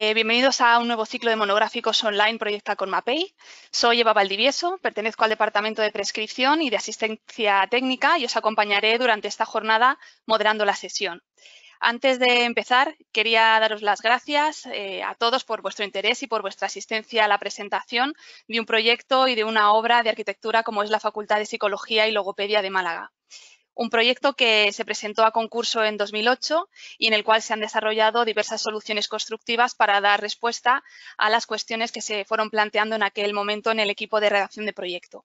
Bienvenidos a un nuevo ciclo de monográficos online Proyecta con Mapei. Soy Eva Valdivieso, pertenezco al Departamento de Prescripción y de Asistencia Técnica y os acompañaré durante esta jornada moderando la sesión. Antes de empezar, quería daros las gracias a todos por vuestro interés y por vuestra asistencia a la presentación de un proyecto y de una obra de arquitectura como es la Facultad de Psicología y Logopedia de Málaga. Un proyecto que se presentó a concurso en 2008 y en el cual se han desarrollado diversas soluciones constructivas para dar respuesta a las cuestiones que se fueron planteando en aquel momento en el equipo de redacción de proyecto.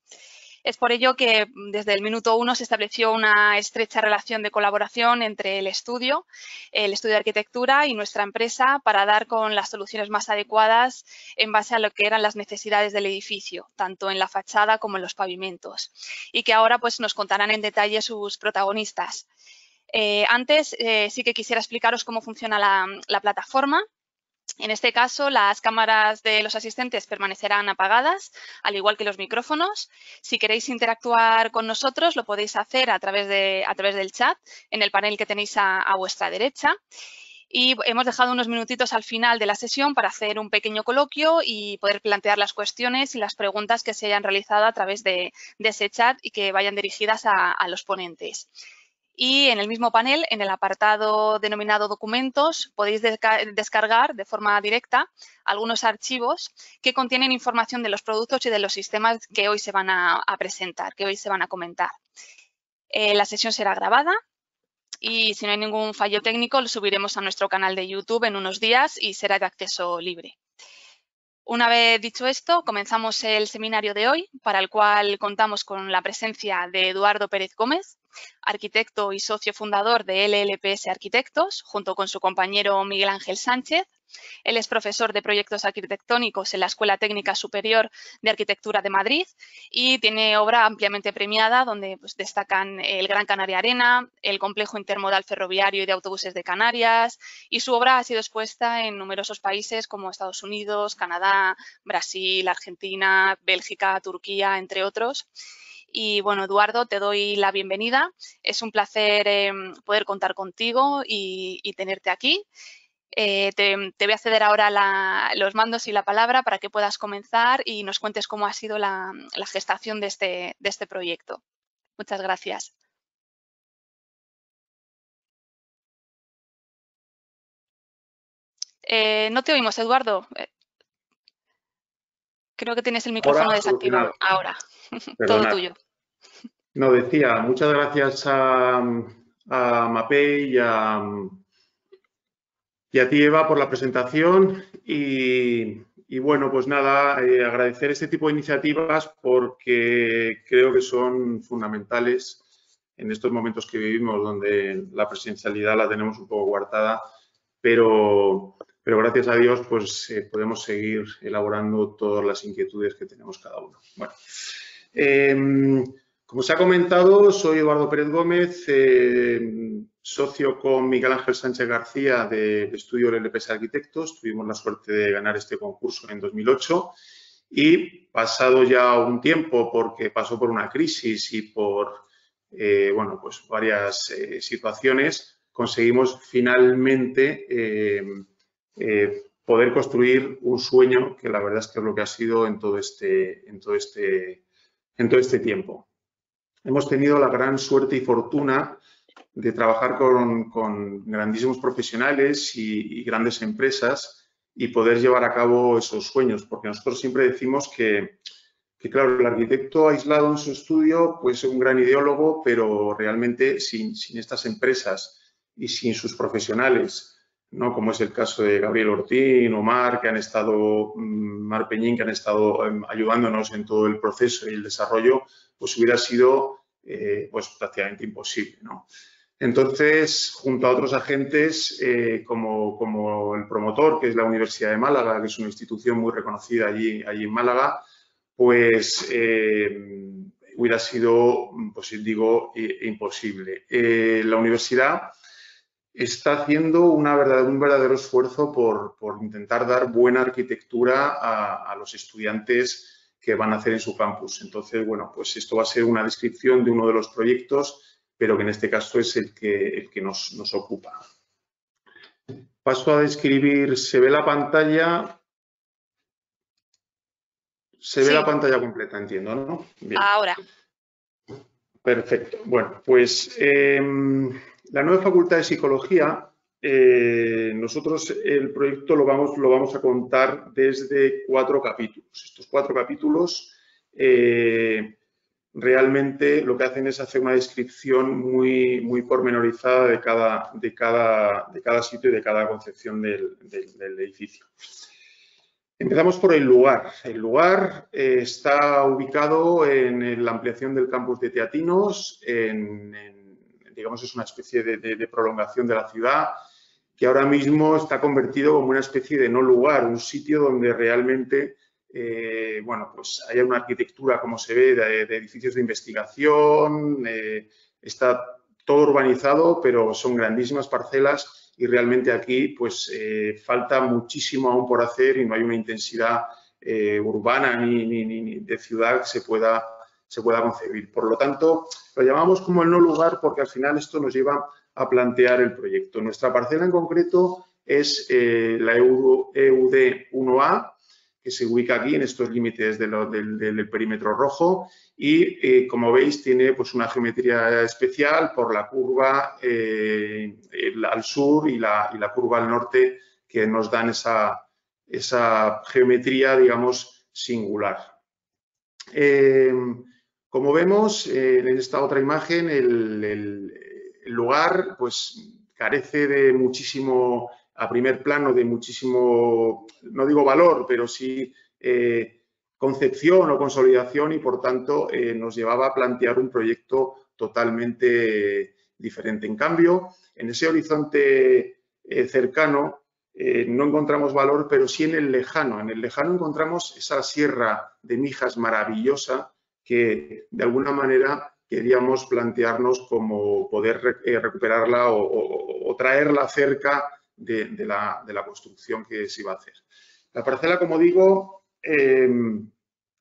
Es por ello que desde el minuto 1 se estableció una estrecha relación de colaboración entre el estudio de arquitectura y nuestra empresa para dar con las soluciones más adecuadas en base a lo que eran las necesidades del edificio, tanto en la fachada como en los pavimentos, y que ahora pues, nos contarán en detalle sus protagonistas. Antes sí que quisiera explicaros cómo funciona la plataforma. En este caso, las cámaras de los asistentes permanecerán apagadas, al igual que los micrófonos. Si queréis interactuar con nosotros, lo podéis hacer a través del chat en el panel que tenéis a vuestra derecha. Y hemos dejado unos minutitos al final de la sesión para hacer un pequeño coloquio y poder plantear las cuestiones y las preguntas que se hayan realizado a través de ese chat y que vayan dirigidas a los ponentes. Y en el mismo panel, en el apartado denominado documentos, podéis descargar de forma directa algunos archivos que contienen información de los productos y de los sistemas que hoy se van a presentar, que hoy se van a comentar. La sesión será grabada y si no hay ningún fallo técnico lo subiremos a nuestro canal de YouTube en unos días y será de acceso libre. Una vez dicho esto, comenzamos el seminario de hoy, para el cual contamos con la presencia de Eduardo Pérez Gómez, arquitecto y socio fundador de LLPS Arquitectos, junto con su compañero Miguel Ángel Sánchez. Él es profesor de proyectos arquitectónicos en la Escuela Técnica Superior de Arquitectura de Madrid y tiene obra ampliamente premiada donde pues, destacan el Gran Canaria Arena, el Complejo Intermodal Ferroviario y de Autobuses de Canarias, y su obra ha sido expuesta en numerosos países como Estados Unidos, Canadá, Brasil, Argentina, Bélgica, Turquía, entre otros. Y bueno, Eduardo, te doy la bienvenida. Es un placer poder contar contigo y tenerte aquí. Te voy a ceder ahora los mandos y la palabra para que puedas comenzar y nos cuentes cómo ha sido la gestación de este proyecto. Muchas gracias. No te oímos, Eduardo. Creo que tienes el micrófono desactivado. Ahora, todo tuyo. No, decía, muchas gracias a Mapei y a ti, Eva, por la presentación y bueno, pues nada, agradecer este tipo de iniciativas porque creo que son fundamentales en estos momentos que vivimos donde la presencialidad la tenemos un poco coartada, pero gracias a Dios pues podemos seguir elaborando todas las inquietudes que tenemos cada uno. Bueno, como se ha comentado, soy Eduardo Pérez Gómez, socio con Miguel Ángel Sánchez García del estudio LLPS Arquitectos. Tuvimos la suerte de ganar este concurso en 2008 y pasado ya un tiempo, porque pasó por una crisis y por bueno, pues varias situaciones, conseguimos finalmente poder construir un sueño que la verdad es que es lo que ha sido en todo este tiempo. Hemos tenido la gran suerte y fortuna de trabajar con grandísimos profesionales y grandes empresas y poder llevar a cabo esos sueños, porque nosotros siempre decimos que claro, el arquitecto aislado en su estudio puede ser un gran ideólogo, pero realmente sin estas empresas y sin sus profesionales, ¿no? Como es el caso de Gabriel Ortín o Mar Peñín, que han estado ayudándonos en todo el proceso y el desarrollo, pues hubiera sido pues prácticamente imposible, ¿no? Entonces, junto a otros agentes como el promotor, que es la Universidad de Málaga, que es una institución muy reconocida allí en Málaga, pues hubiera sido, pues digo, imposible. La universidad está haciendo un verdadero esfuerzo por intentar dar buena arquitectura a los estudiantes que van a hacer en su campus. Entonces, bueno, pues esto va a ser una descripción de uno de los proyectos, pero que en este caso es el que nos ocupa. Paso a describir, ¿se ve la pantalla? Se ve Sí. la pantalla completa, entiendo, ¿no? Bien. Ahora. Perfecto. Bueno, pues la nueva Facultad de Psicología, nosotros el proyecto lo vamos a contar desde 4 capítulos. Estos 4 capítulos realmente lo que hacen es hacer una descripción muy pormenorizada de cada sitio y de cada concepción del edificio. Empezamos por el lugar. El lugar está ubicado en la ampliación del campus de Teatinos, digamos, es una especie de prolongación de la ciudad que ahora mismo está convertido como una especie de no lugar, un sitio donde realmente bueno, pues haya una arquitectura, como se ve, de edificios de investigación, está todo urbanizado, pero son grandísimas parcelas y realmente aquí pues falta muchísimo aún por hacer y no hay una intensidad urbana ni de ciudad que se pueda concebir. Por lo tanto, lo llamamos como el no lugar porque al final esto nos lleva a plantear el proyecto. Nuestra parcela en concreto es la EUD 1A, que se ubica aquí en estos límites del perímetro rojo y, como veis, tiene pues, una geometría especial por la curva al sur y la curva al norte que nos dan esa geometría, digamos, singular. Como vemos en esta otra imagen, el lugar pues, carece de muchísimo, a primer plano, de muchísimo, no digo valor, pero sí concepción o consolidación y, por tanto, nos llevaba a plantear un proyecto totalmente diferente. En cambio, en ese horizonte cercano no encontramos valor, pero sí en el lejano. En el lejano encontramos esa sierra de Mijas maravillosa que, de alguna manera, queríamos plantearnos como poder recuperarla o traerla cerca de la construcción que se iba a hacer. La parcela, como digo,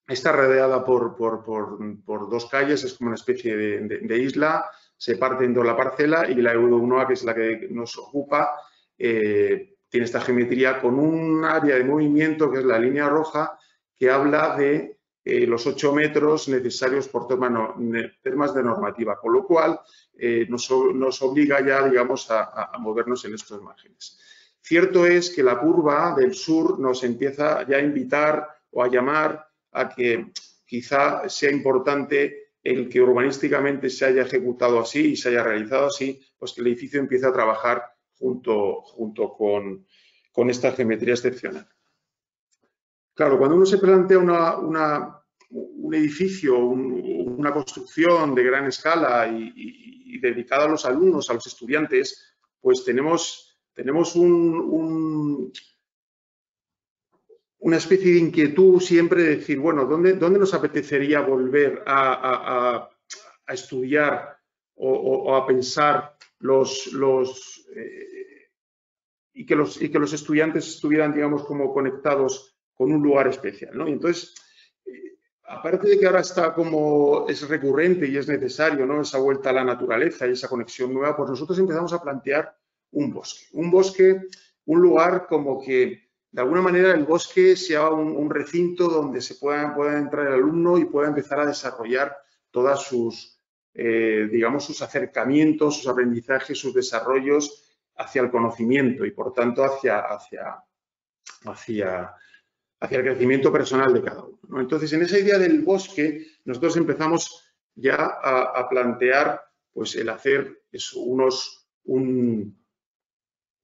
está rodeada por 2 calles, es como una especie de isla, se parte en 2 la parcela y la EUD1A, que es la que nos ocupa, tiene esta geometría con un área de movimiento, que es la línea roja, que habla de los 8 metros necesarios por temas de normativa, con lo cual nos obliga ya, digamos, a movernos en estos márgenes. Cierto es que la curva del sur nos empieza ya a invitar o a llamar a que quizá sea importante el que urbanísticamente se haya ejecutado así y se haya realizado así, pues que el edificio empiece a trabajar junto con esta geometría excepcional. Claro, cuando uno se plantea un edificio, una construcción de gran escala y dedicada a los alumnos, a los estudiantes, pues tenemos una especie de inquietud siempre de decir, bueno, ¿dónde nos apetecería volver a estudiar o a pensar y que los estudiantes estuvieran, digamos, como conectados con un lugar especial, ¿no? Y entonces, aparte de que ahora es recurrente y es necesario, ¿no?, esa vuelta a la naturaleza y esa conexión nueva, pues nosotros empezamos a plantear un bosque, un lugar como que, de alguna manera, el bosque sea un recinto donde se pueda entrar el alumno y pueda empezar a desarrollar todas sus, digamos, sus acercamientos, sus aprendizajes, sus desarrollos hacia el conocimiento y, por tanto, hacia el crecimiento personal de cada uno, ¿no? Entonces, en esa idea del bosque, nosotros empezamos ya a plantear pues, el hacer eso,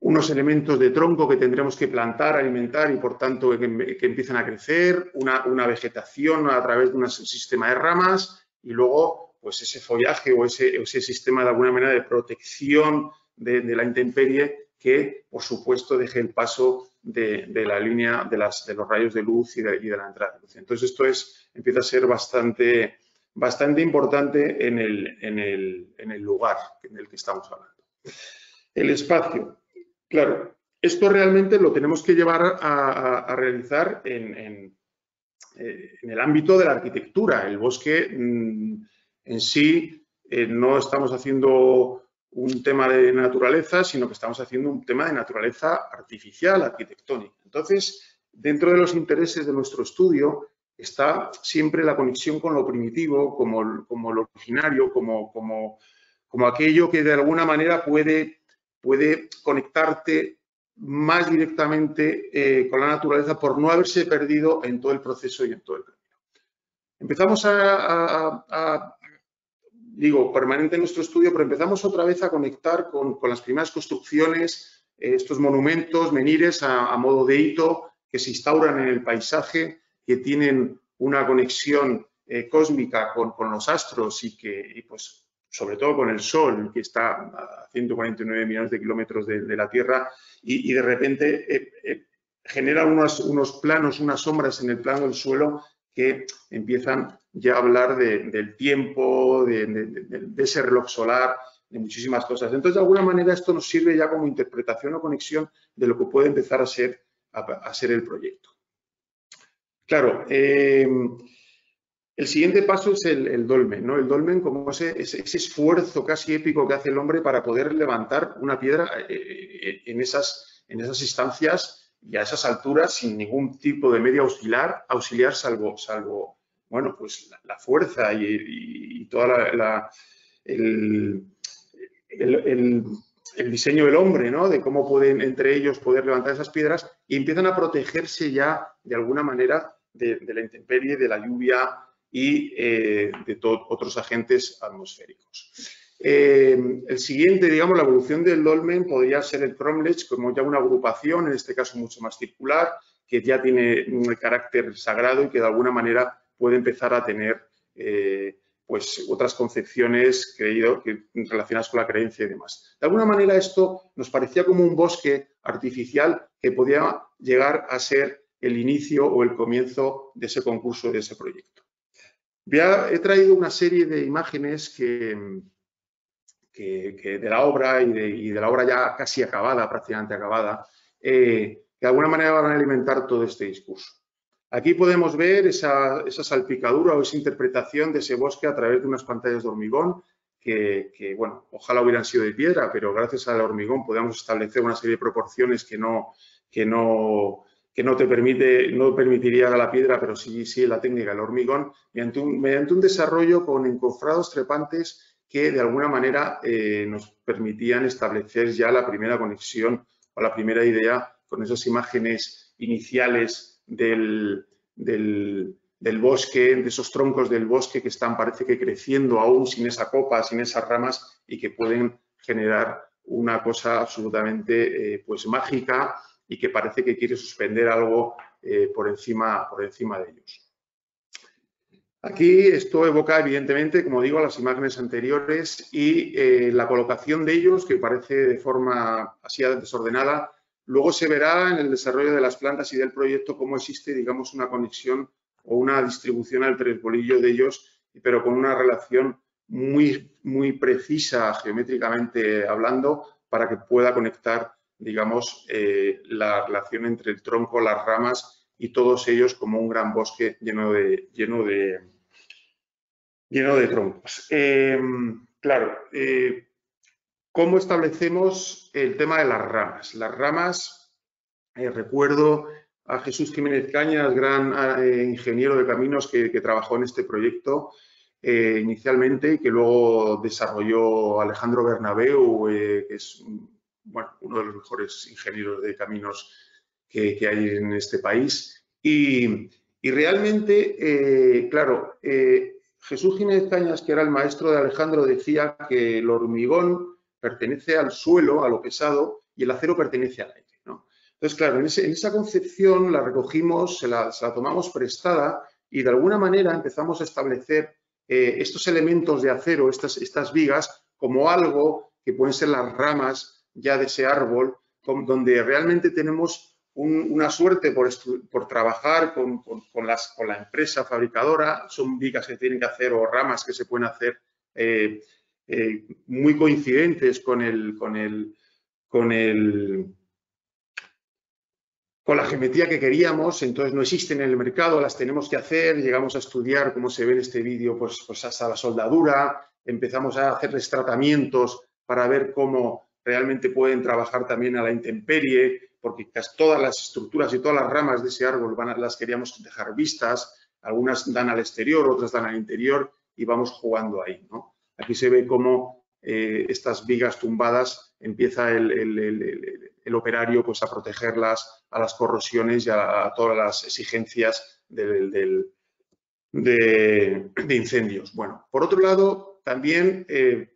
unos elementos de tronco que tendremos que plantar, alimentar y, por tanto, que empiecen a crecer, una vegetación a través de un sistema de ramas y luego pues, ese follaje o ese sistema, de alguna manera, de protección de la intemperie que, por supuesto, deje el paso de la línea de los rayos de luz y de la entrada de luz. Entonces, esto empieza a ser bastante importante en el lugar en el que estamos hablando. El espacio. Claro, esto realmente lo tenemos que llevar a realizar en el ámbito de la arquitectura. El bosque en sí no estamos haciendo un tema de naturaleza, sino que estamos haciendo un tema de naturaleza artificial, arquitectónica. Entonces, dentro de los intereses de nuestro estudio está siempre la conexión con lo primitivo, como lo originario, como aquello que de alguna manera puede conectarte más directamente con la naturaleza por no haberse perdido en todo el proceso y en todo el camino. Empezamos digo, permanente en nuestro estudio, pero empezamos otra vez a conectar con las primeras construcciones, estos monumentos, menhires a modo de hito que se instauran en el paisaje, que tienen una conexión cósmica con los astros y pues sobre todo con el Sol, que está a 149 millones de kilómetros de la Tierra, y de repente genera unos planos, unas sombras en el plano del suelo que empiezan ya a hablar del tiempo, de ese reloj solar, de muchísimas cosas. Entonces, de alguna manera, esto nos sirve ya como interpretación o conexión de lo que puede empezar a ser el proyecto. Claro, el siguiente paso es el dolmen, ¿no? El dolmen como ese esfuerzo casi épico que hace el hombre para poder levantar una piedra en esas instancias y a esas alturas sin ningún tipo de medio auxiliar salvo bueno, pues la fuerza y toda el diseño del hombre, ¿no? De cómo pueden entre ellos poder levantar esas piedras y empiezan a protegerse ya de alguna manera de la intemperie, de la lluvia y de otros agentes atmosféricos. El siguiente, digamos, la evolución del dolmen podría ser el cromlech como ya una agrupación, en este caso mucho más circular, que ya tiene un carácter sagrado y que de alguna manera puede empezar a tener pues otras concepciones relacionadas con la creencia y demás. De alguna manera esto nos parecía como un bosque artificial que podía llegar a ser el inicio o el comienzo de ese concurso, de ese proyecto. He traído una serie de imágenes de la obra y de la obra ya casi acabada, prácticamente acabada, que de alguna manera van a alimentar todo este discurso. Aquí podemos ver esa salpicadura o esa interpretación de ese bosque a través de unas pantallas de hormigón que bueno, ojalá hubieran sido de piedra, pero gracias al hormigón podemos establecer una serie de proporciones que no permitiría a la piedra, pero sí la técnica del hormigón, mediante un desarrollo con encofrados trepantes que de alguna manera nos permitían establecer ya la primera conexión o la primera idea con esas imágenes iniciales del bosque, de esos troncos del bosque que están, parece que creciendo aún sin esa copa, sin esas ramas y que pueden generar una cosa absolutamente pues mágica y que parece que quiere suspender algo por encima de ellos. Aquí esto evoca, evidentemente, como digo, las imágenes anteriores y la colocación de ellos, que parece de forma así desordenada. Luego se verá en el desarrollo de las plantas y del proyecto cómo existe, digamos, una conexión o una distribución al tresbolillo de ellos, pero con una relación muy precisa, geométricamente hablando, para que pueda conectar, digamos, la relación entre el tronco, las ramas y todos ellos como un gran bosque lleno de troncos. Claro, ¿cómo establecemos el tema de las ramas? Las ramas, recuerdo a Jesús Jiménez Cañas, gran ingeniero de caminos que trabajó en este proyecto inicialmente y que luego desarrolló Alejandro Bernabeu, que es bueno, uno de los mejores ingenieros de caminos que hay en este país. Y realmente, claro, Jesús Jiménez Cañas, que era el maestro de Alejandro, decía que el hormigón pertenece al suelo, a lo pesado, y el acero pertenece al aire, ¿no? Entonces, claro, en esa concepción la recogimos, se la tomamos prestada y de alguna manera empezamos a establecer estos elementos de acero, estas vigas, como algo que pueden ser las ramas ya de ese árbol, donde realmente tenemos una suerte por trabajar con la empresa fabricadora. Son vigas que tienen que hacer o ramas que se pueden hacer muy coincidentes con la geometría que queríamos. Entonces no existen en el mercado, las tenemos que hacer. Llegamos a estudiar, como se ve en este vídeo, pues hasta la soldadura. Empezamos a hacerles tratamientos para ver cómo realmente pueden trabajar también a la intemperie, porque casi todas las estructuras y todas las ramas de ese árbol las queríamos dejar vistas, algunas dan al exterior, otras dan al interior y vamos jugando ahí, ¿no? Aquí se ve cómo estas vigas tumbadas empieza el operario pues, a protegerlas a las corrosiones y a todas las exigencias de incendios. Bueno, por otro lado, también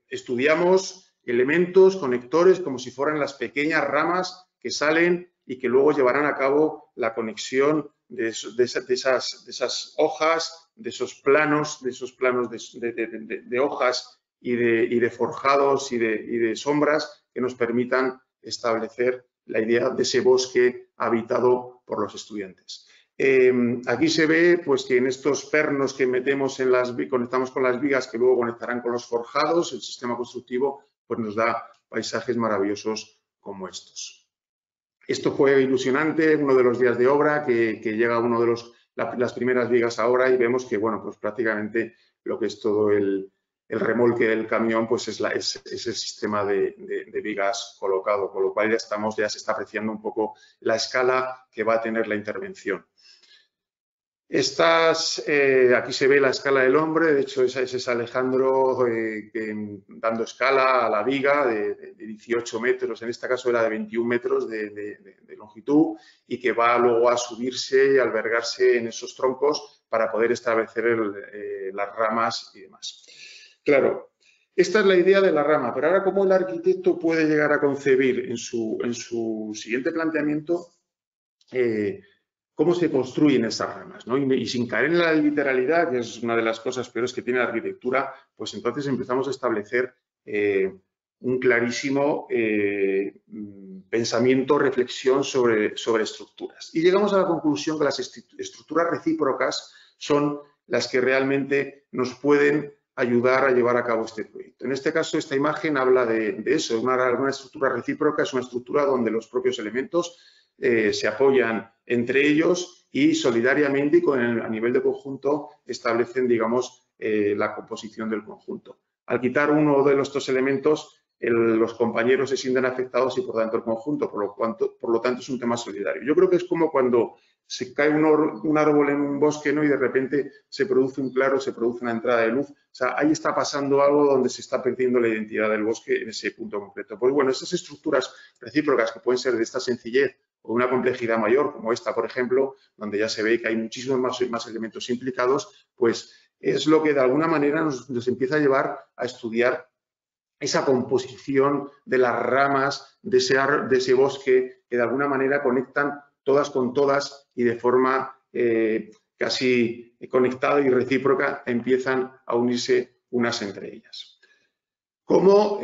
estudiamos elementos, conectores, como si fueran las pequeñas ramas que salen y que luego llevarán a cabo la conexión de esas hojas, de esos planos de hojas y de forjados y de sombras que nos permitan establecer la idea de ese bosque habitado por los estudiantes. Aquí se ve pues, que en estos pernos que metemos conectamos con las vigas que luego conectarán con los forjados, el sistema constructivo pues, nos da paisajes maravillosos como estos. Esto fue ilusionante, uno de los días de obra, que llega uno de las primeras vigas ahora y vemos que, bueno, pues prácticamente lo que es todo el remolque del camión, pues es el sistema de vigas colocado, con lo cual ya se está apreciando un poco la escala que va a tener la intervención. Aquí se ve la escala del hombre, de hecho ese es Alejandro dando escala a la viga de 18 metros, en este caso era de 21 metros de longitud y que va luego a subirse y albergarse en esos troncos para poder establecer las ramas y demás. Claro, esta es la idea de la rama, pero ahora cómo el arquitecto puede llegar a concebir en su siguiente planteamiento cómo se construyen esas ramas, ¿no? Y sin caer en la literalidad, que es una de las cosas peores que tiene la arquitectura, pues entonces empezamos a establecer un clarísimo pensamiento, reflexión sobre estructuras. Y llegamos a la conclusión que las estructuras recíprocas son las que realmente nos pueden ayudar a llevar a cabo este proyecto. En este caso, esta imagen habla de eso. Una estructura recíproca es una estructura donde los propios elementos se apoyan entre ellos y solidariamente y a nivel de conjunto establecen, digamos, la composición del conjunto. Al quitar uno de estos elementos, los compañeros se sienten afectados y, por tanto, el conjunto. Por lo tanto, es un tema solidario. Yo creo que es como cuando se cae un árbol en un bosque, ¿no? Y de repente se produce un claro, se produce una entrada de luz. O sea, ahí está pasando algo donde se está perdiendo la identidad del bosque en ese punto concreto. Pues bueno, estas estructuras recíprocas que pueden ser de esta sencillez o una complejidad mayor, como esta, por ejemplo, donde ya se ve que hay muchísimos más elementos implicados, pues es lo que de alguna manera nos empieza a llevar a estudiar esa composición de las ramas de ese bosque que de alguna manera conectan todas con todas y de forma casi conectada y recíproca empiezan a unirse unas entre ellas. Cómo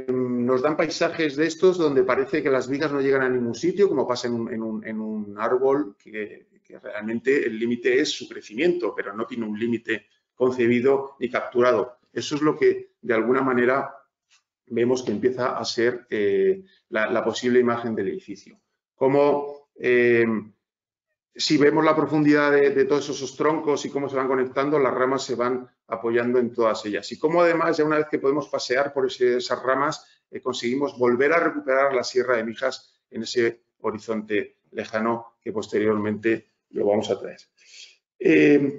nos dan paisajes de estos donde parece que las vigas no llegan a ningún sitio, como pasa en un árbol que realmente el límite es su crecimiento, pero no tiene un límite concebido ni capturado. Eso es lo que de alguna manera vemos que empieza a ser la posible imagen del edificio. Como si vemos la profundidad de todos esos troncos y cómo se van conectando, las ramas se van apoyando en todas ellas. Y cómo además, ya una vez que podemos pasear por esas ramas, conseguimos volver a recuperar la Sierra de Mijas en ese horizonte lejano que posteriormente lo vamos a traer.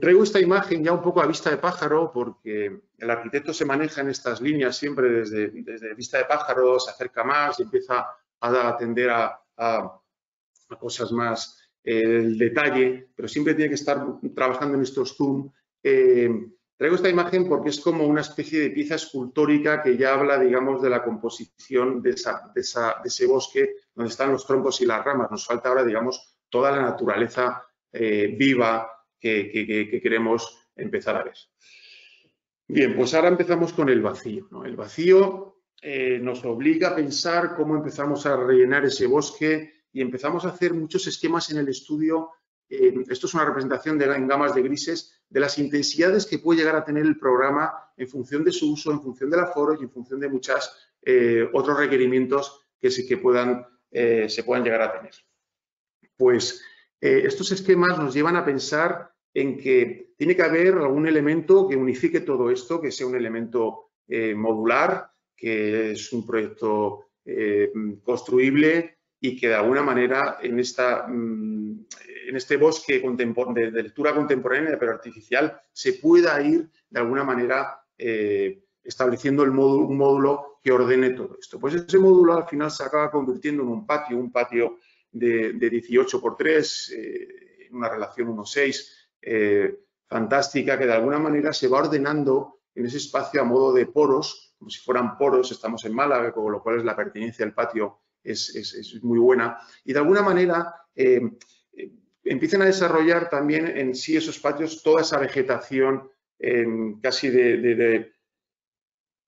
Traigo esta imagen ya un poco a vista de pájaro porque el arquitecto se maneja en estas líneas siempre desde vista de pájaro, se acerca más y empieza a atender a cosas más el detalle, pero siempre tiene que estar trabajando en estos zoom. Traigo esta imagen porque es como una especie de pieza escultórica que ya habla, digamos, de la composición de ese bosque donde están los troncos y las ramas. Nos falta ahora, digamos, toda la naturaleza viva que queremos empezar a ver. Bien, pues ahora empezamos con el vacío, ¿no? El vacío nos obliga a pensar cómo empezamos a rellenar ese bosque y empezamos a hacer muchos esquemas en el estudio. Esto es una representación en gamas de grises de las intensidades que puede llegar a tener el programa en función de su uso, en función del aforo y en función de muchos otros requerimientos que se puedan llegar a tener. Pues estos esquemas nos llevan a pensar en que tiene que haber algún elemento que unifique todo esto, que sea un elemento modular, que es un proyecto construible y que de alguna manera en este bosque de lectura contemporánea pero artificial se pueda ir de alguna manera estableciendo un módulo que ordene todo esto. Pues ese módulo al final se acaba convirtiendo en un patio de 18 por 3, una relación 1:6, fantástica, que de alguna manera se va ordenando en ese espacio a modo de poros, como si fueran poros. Estamos en Málaga, con lo cual la pertenencia al patio es muy buena. Y de alguna manera empiezan a desarrollar también en sí esos patios toda esa vegetación casi de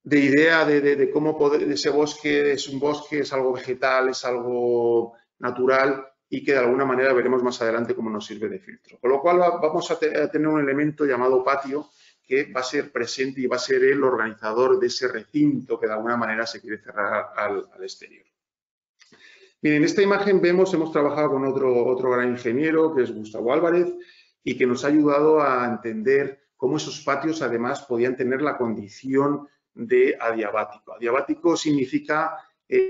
idea de cómo poder, ese bosque es un bosque, es algo vegetal, es algo natural y que de alguna manera veremos más adelante cómo nos sirve de filtro. Con lo cual vamos a tener un elemento llamado patio que va a ser presente y va a ser el organizador de ese recinto que de alguna manera se quiere cerrar al exterior. Bien, en esta imagen hemos trabajado con otro gran ingeniero, que es Gustavo Álvarez, y que nos ha ayudado a entender cómo esos patios además podían tener la condición de adiabático. Adiabático significa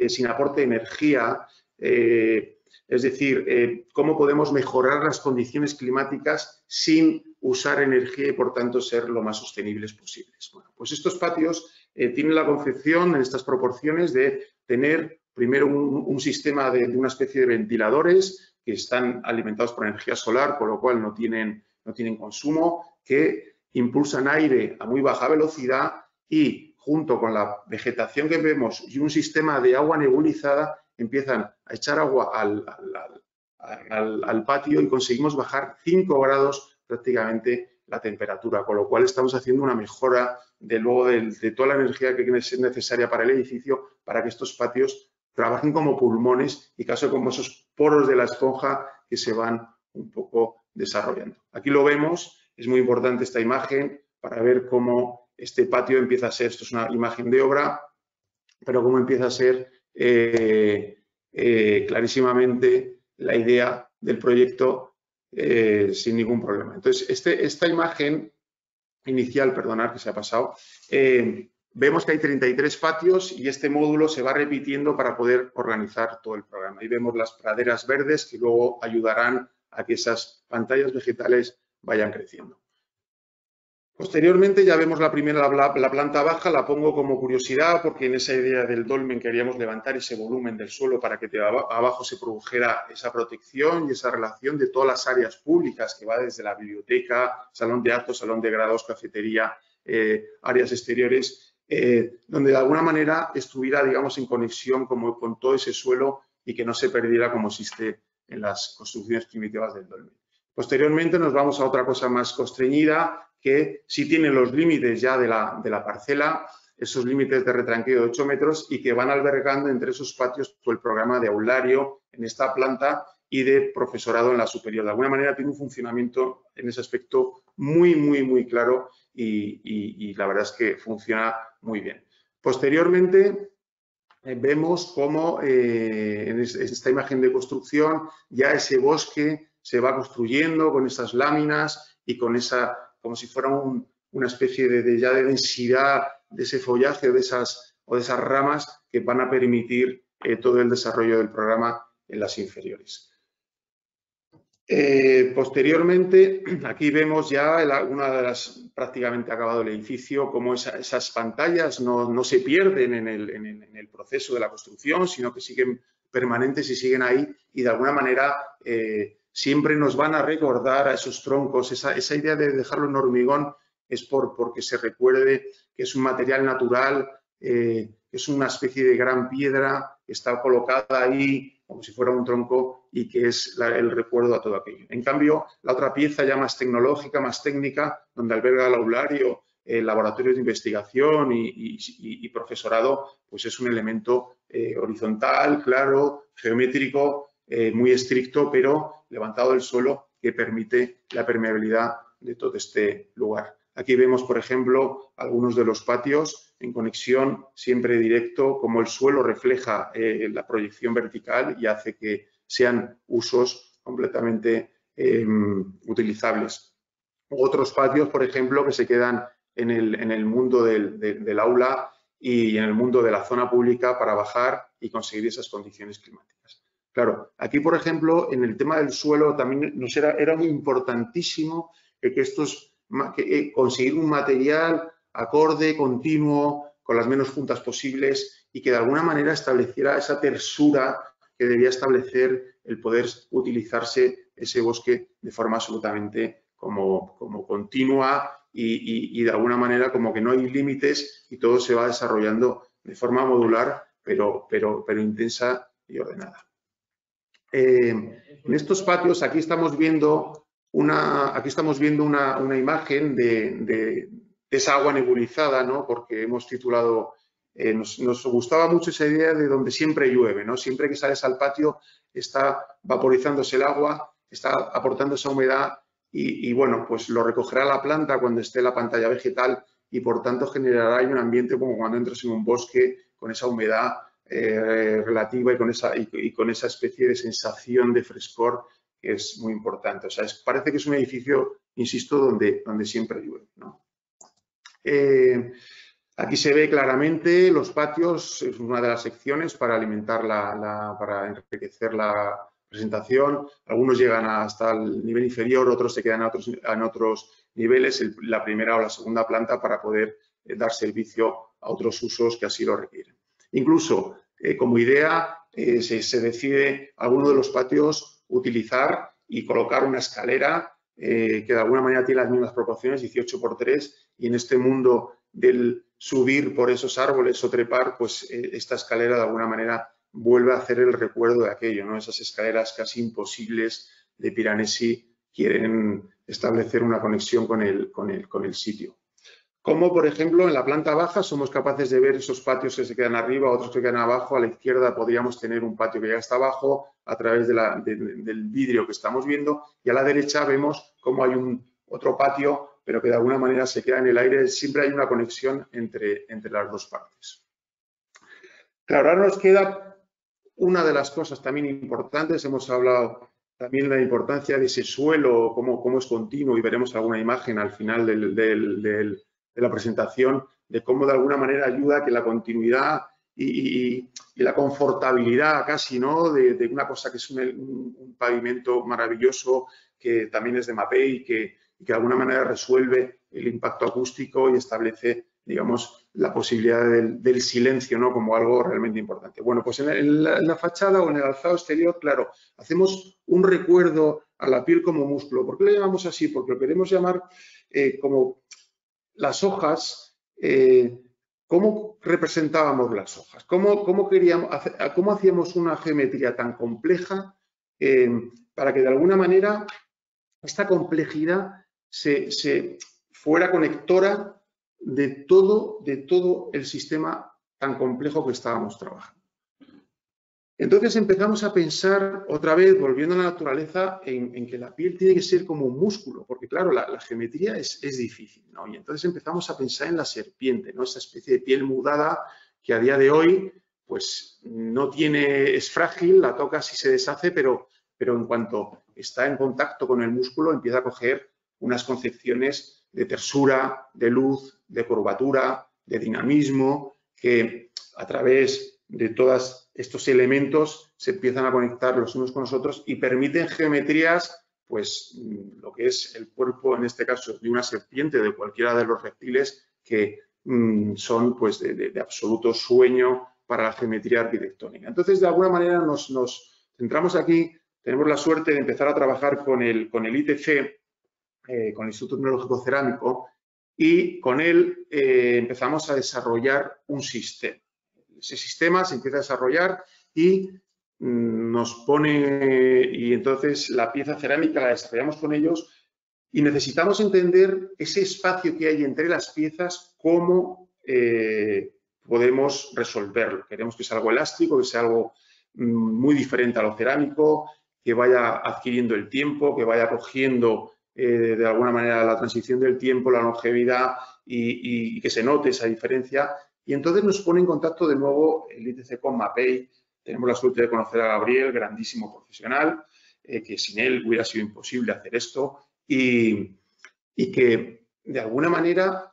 sin aporte de energía, es decir, cómo podemos mejorar las condiciones climáticas sin usar energía y, por tanto, ser lo más sostenibles posibles. Bueno, pues estos patios tienen la concepción en estas proporciones de tener primero un sistema de una especie de ventiladores que están alimentados por energía solar, con lo cual no tienen consumo, que impulsan aire a muy baja velocidad y junto con la vegetación que vemos y un sistema de agua nebulizada empiezan a echar agua al patio y conseguimos bajar 5 grados prácticamente la temperatura, con lo cual estamos haciendo una mejora de toda la energía que es necesaria para el edificio para que estos patios trabajen como pulmones y casi como esos poros de la esponja que se van un poco desarrollando. Aquí lo vemos, es muy importante esta imagen para ver cómo este patio empieza a ser, esto es una imagen de obra, pero cómo empieza a ser clarísimamente la idea del proyecto sin ningún problema. Entonces, esta imagen inicial, perdonad que se ha pasado, vemos que hay 33 patios y este módulo se va repitiendo para poder organizar todo el programa. Ahí vemos las praderas verdes que luego ayudarán a que esas pantallas vegetales vayan creciendo. Posteriormente ya vemos la planta baja, la pongo como curiosidad porque en esa idea del dolmen queríamos levantar ese volumen del suelo para que abajo se produjera esa protección y esa relación de todas las áreas públicas que va desde la biblioteca, salón de actos, salón de grados, cafetería, áreas exteriores, donde de alguna manera estuviera, digamos, en conexión con todo ese suelo y que no se perdiera como existe en las construcciones primitivas del dolmen. Posteriormente nos vamos a otra cosa más constreñida, que sí tiene los límites ya de la parcela, esos límites de retranqueo de 8 metros y que van albergando entre esos patios el programa de aulario en esta planta y de profesorado en la superior. De alguna manera tiene un funcionamiento en ese aspecto muy claro y la verdad es que funciona muy bien. Posteriormente vemos cómo en esta imagen de construcción ya ese bosque se va construyendo con esas láminas y con esa, como si fuera una especie de densidad de ese follaje o de esas ramas que van a permitir todo el desarrollo del programa en las inferiores. Posteriormente, aquí vemos ya una de las prácticamente acabado el edificio, cómo esas pantallas no se pierden en el proceso de la construcción, sino que siguen permanentes y siguen ahí y de alguna manera siempre nos van a recordar a esos troncos. Esa idea de dejarlo en hormigón es porque se recuerde que es un material natural, es una especie de gran piedra que está colocada ahí como si fuera un tronco y que es el recuerdo a todo aquello. En cambio, la otra pieza ya más tecnológica, más técnica, donde alberga el aulario, el laboratorio de investigación y profesorado, pues es un elemento horizontal, claro, geométrico, muy estricto, pero levantado del suelo que permite la permeabilidad de todo este lugar. Aquí vemos, por ejemplo, algunos de los patios en conexión siempre directo, como el suelo refleja la proyección vertical y hace que sean usos completamente utilizables. Otros patios, por ejemplo, que se quedan en el mundo del aula y en el mundo de la zona pública para bajar y conseguir esas condiciones climáticas. Claro, aquí, por ejemplo, en el tema del suelo también era muy importantísimo conseguir un material acorde, continuo, con las menos juntas posibles y que de alguna manera estableciera esa tersura que debía establecer el poder utilizarse ese bosque de forma absolutamente como continua y de alguna manera como que no hay límites y todo se va desarrollando de forma modular, pero intensa y ordenada. En estos patios, aquí estamos viendo una imagen de esa agua nebulizada, ¿no? Porque hemos titulado, nos gustaba mucho esa idea de donde siempre llueve, ¿no? Siempre que sales al patio está vaporizándose el agua, está aportando esa humedad y bueno, pues lo recogerá la planta cuando esté la pantalla vegetal y por tanto generará un ambiente como cuando entras en un bosque con esa humedad relativa y con esa especie de sensación de frescor que es muy importante. O sea, parece que es un edificio, insisto, donde siempre llueve, ¿no? Aquí se ve claramente los patios, es una de las secciones para alimentar para enriquecer la presentación. Algunos llegan hasta el nivel inferior, otros se quedan en otros niveles, la primera o la segunda planta para poder dar servicio a otros usos que así lo requieren. Incluso, como idea, se decide alguno de los patios utilizar y colocar una escalera que de alguna manera tiene las mismas proporciones, 18 por 3, y en este mundo del subir por esos árboles o trepar, pues esta escalera de alguna manera vuelve a hacer el recuerdo de aquello, ¿no? Esas escaleras casi imposibles de Piranesi quieren establecer una conexión con el sitio. Como, por ejemplo, en la planta baja somos capaces de ver esos patios que se quedan arriba, otros que quedan abajo. A la izquierda podríamos tener un patio que ya está abajo a través del vidrio que estamos viendo y a la derecha vemos cómo hay otro patio, pero que de alguna manera se queda en el aire. Siempre hay una conexión entre las dos partes. Claro, ahora nos queda una de las cosas también importantes. Hemos hablado también de la importancia de ese suelo, cómo es continuo, y veremos alguna imagen al final de la presentación de cómo de alguna manera ayuda a que la continuidad y la confortabilidad casi, ¿no? de una cosa que es un pavimento maravilloso que también es de Mapei y que de alguna manera resuelve el impacto acústico y establece, digamos, la posibilidad del silencio, ¿no? Como algo realmente importante. Bueno, pues en la fachada o en el alzado exterior, claro, hacemos un recuerdo a la piel como músculo. ¿Por qué lo llamamos así? Porque lo queremos llamar como las hojas, ¿cómo representábamos las hojas? ¿Cómo hacíamos una geometría tan compleja para que de alguna manera esta complejidad se fuera conectora de todo el sistema tan complejo que estábamos trabajando? Entonces empezamos a pensar otra vez, volviendo a la naturaleza, en que la piel tiene que ser como un músculo, porque claro, la geometría es difícil, ¿no? Y entonces empezamos a pensar en la serpiente, ¿no? Esa especie de piel mudada que a día de hoy, pues es frágil, la tocas y se deshace, pero en cuanto está en contacto con el músculo empieza a coger unas concepciones de tersura, de luz, de curvatura, de dinamismo, que a través de todos estos elementos se empiezan a conectar los unos con los otros y permiten geometrías, pues lo que es el cuerpo, en este caso, de una serpiente, de cualquiera de los reptiles, que son pues de absoluto sueño para la geometría arquitectónica. Entonces, de alguna manera nos centramos aquí, tenemos la suerte de empezar a trabajar con el ITC, con el Instituto Tecnológico Cerámico, y con él empezamos a desarrollar un sistema. Ese sistema se empieza a desarrollar y entonces la pieza cerámica la desarrollamos con ellos y necesitamos entender ese espacio que hay entre las piezas, cómo podemos resolverlo. Queremos que sea algo elástico, que sea algo muy diferente a lo cerámico, que vaya adquiriendo el tiempo, que vaya cogiendo de alguna manera la transición del tiempo, la longevidad y que se note esa diferencia. Y entonces nos pone en contacto de nuevo el ITC con Mapei. Tenemos la suerte de conocer a Gabriel, grandísimo profesional, que sin él hubiera sido imposible hacer esto y que de alguna manera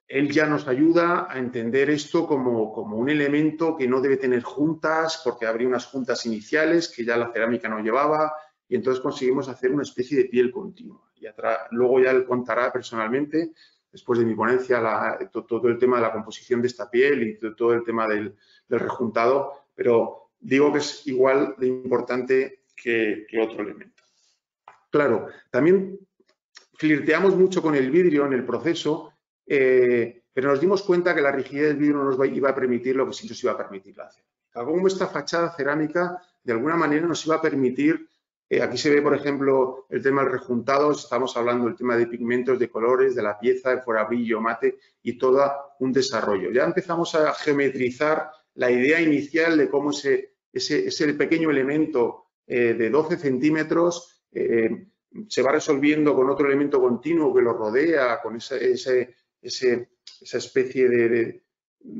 él ya nos ayuda a entender esto como un elemento que no debe tener juntas, porque habría unas juntas iniciales que ya la cerámica no llevaba, y entonces conseguimos hacer una especie de piel continua. Y luego ya él contará personalmente, después de mi ponencia, todo el tema de la composición de esta piel y todo el tema del rejuntado, pero digo que es igual de importante que otro elemento. Claro, también flirteamos mucho con el vidrio en el proceso, pero nos dimos cuenta que la rigidez del vidrio no nos iba a permitir lo que sí nos iba a permitir la cerámica. Como esta fachada cerámica, de alguna manera, nos iba a permitir, aquí se ve, por ejemplo, el tema del rejuntado, estamos hablando del tema de pigmentos, de colores, de la pieza, de fuera brillo, mate y todo un desarrollo. Ya empezamos a geometrizar la idea inicial de cómo ese pequeño elemento de 12 centímetros se va resolviendo con otro elemento continuo que lo rodea, con esa especie de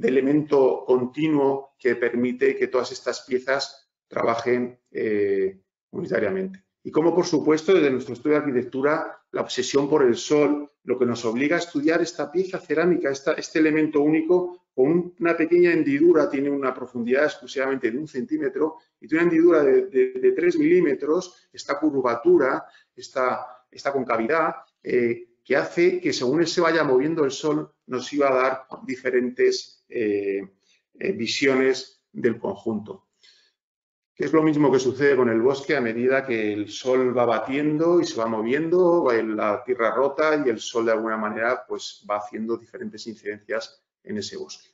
elemento continuo que permite que todas estas piezas trabajen unitariamente. Y como, por supuesto, desde nuestro estudio de arquitectura, la obsesión por el sol, lo que nos obliga a estudiar esta pieza cerámica, este elemento único, con una pequeña hendidura, tiene una profundidad exclusivamente de 1 centímetro, y tiene una hendidura de 3 milímetros, esta curvatura, esta concavidad, que hace que según él se vaya moviendo el sol, nos iba a dar diferentes visiones del conjunto. Que es lo mismo que sucede con el bosque a medida que el sol va batiendo y se va moviendo, la tierra rota y el sol de alguna manera pues va haciendo diferentes incidencias en ese bosque.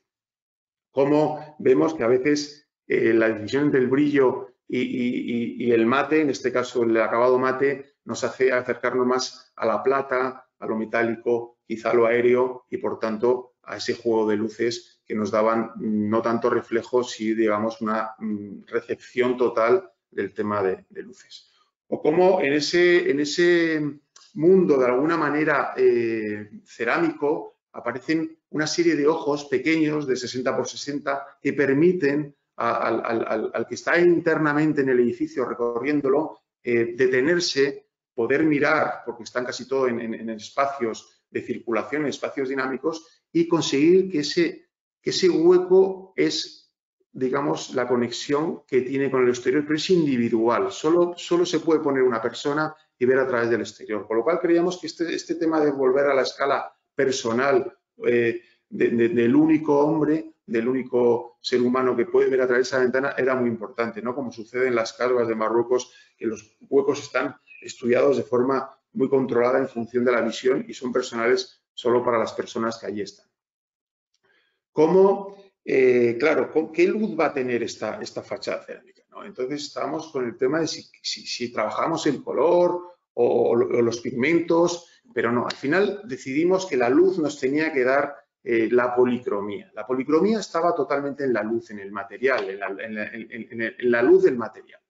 Como vemos que a veces la decisión entre el brillo y el mate, en este caso el acabado mate, nos hace acercarnos más a la plata, a lo metálico, quizá a lo aéreo y por tanto a ese juego de luces que nos daban no tanto reflejos y digamos una recepción total del tema de luces. O como en ese mundo de alguna manera cerámico aparecen una serie de ojos pequeños de 60 por 60 que permiten al que está internamente en el edificio recorriéndolo detenerse, poder mirar, porque están casi todo en espacios de circulación, en espacios dinámicos, y conseguir que ese hueco es, digamos, la conexión que tiene con el exterior, pero es individual. Solo se puede poner una persona y ver a través del exterior. Por lo cual creíamos que este tema de volver a la escala personal del único hombre, del único ser humano que puede ver a través de esa ventana, era muy importante, ¿no? Como sucede en las casas de Marruecos, que los huecos están estudiados de forma muy controlada en función de la visión y son personales solo para las personas que allí están. Claro, ¿qué luz va a tener esta fachada cerámica, ¿no? Entonces estábamos con el tema de si trabajamos el color o los pigmentos, pero no, al final decidimos que la luz nos tenía que dar la policromía. La policromía estaba totalmente en la luz, en el material, en la luz del material.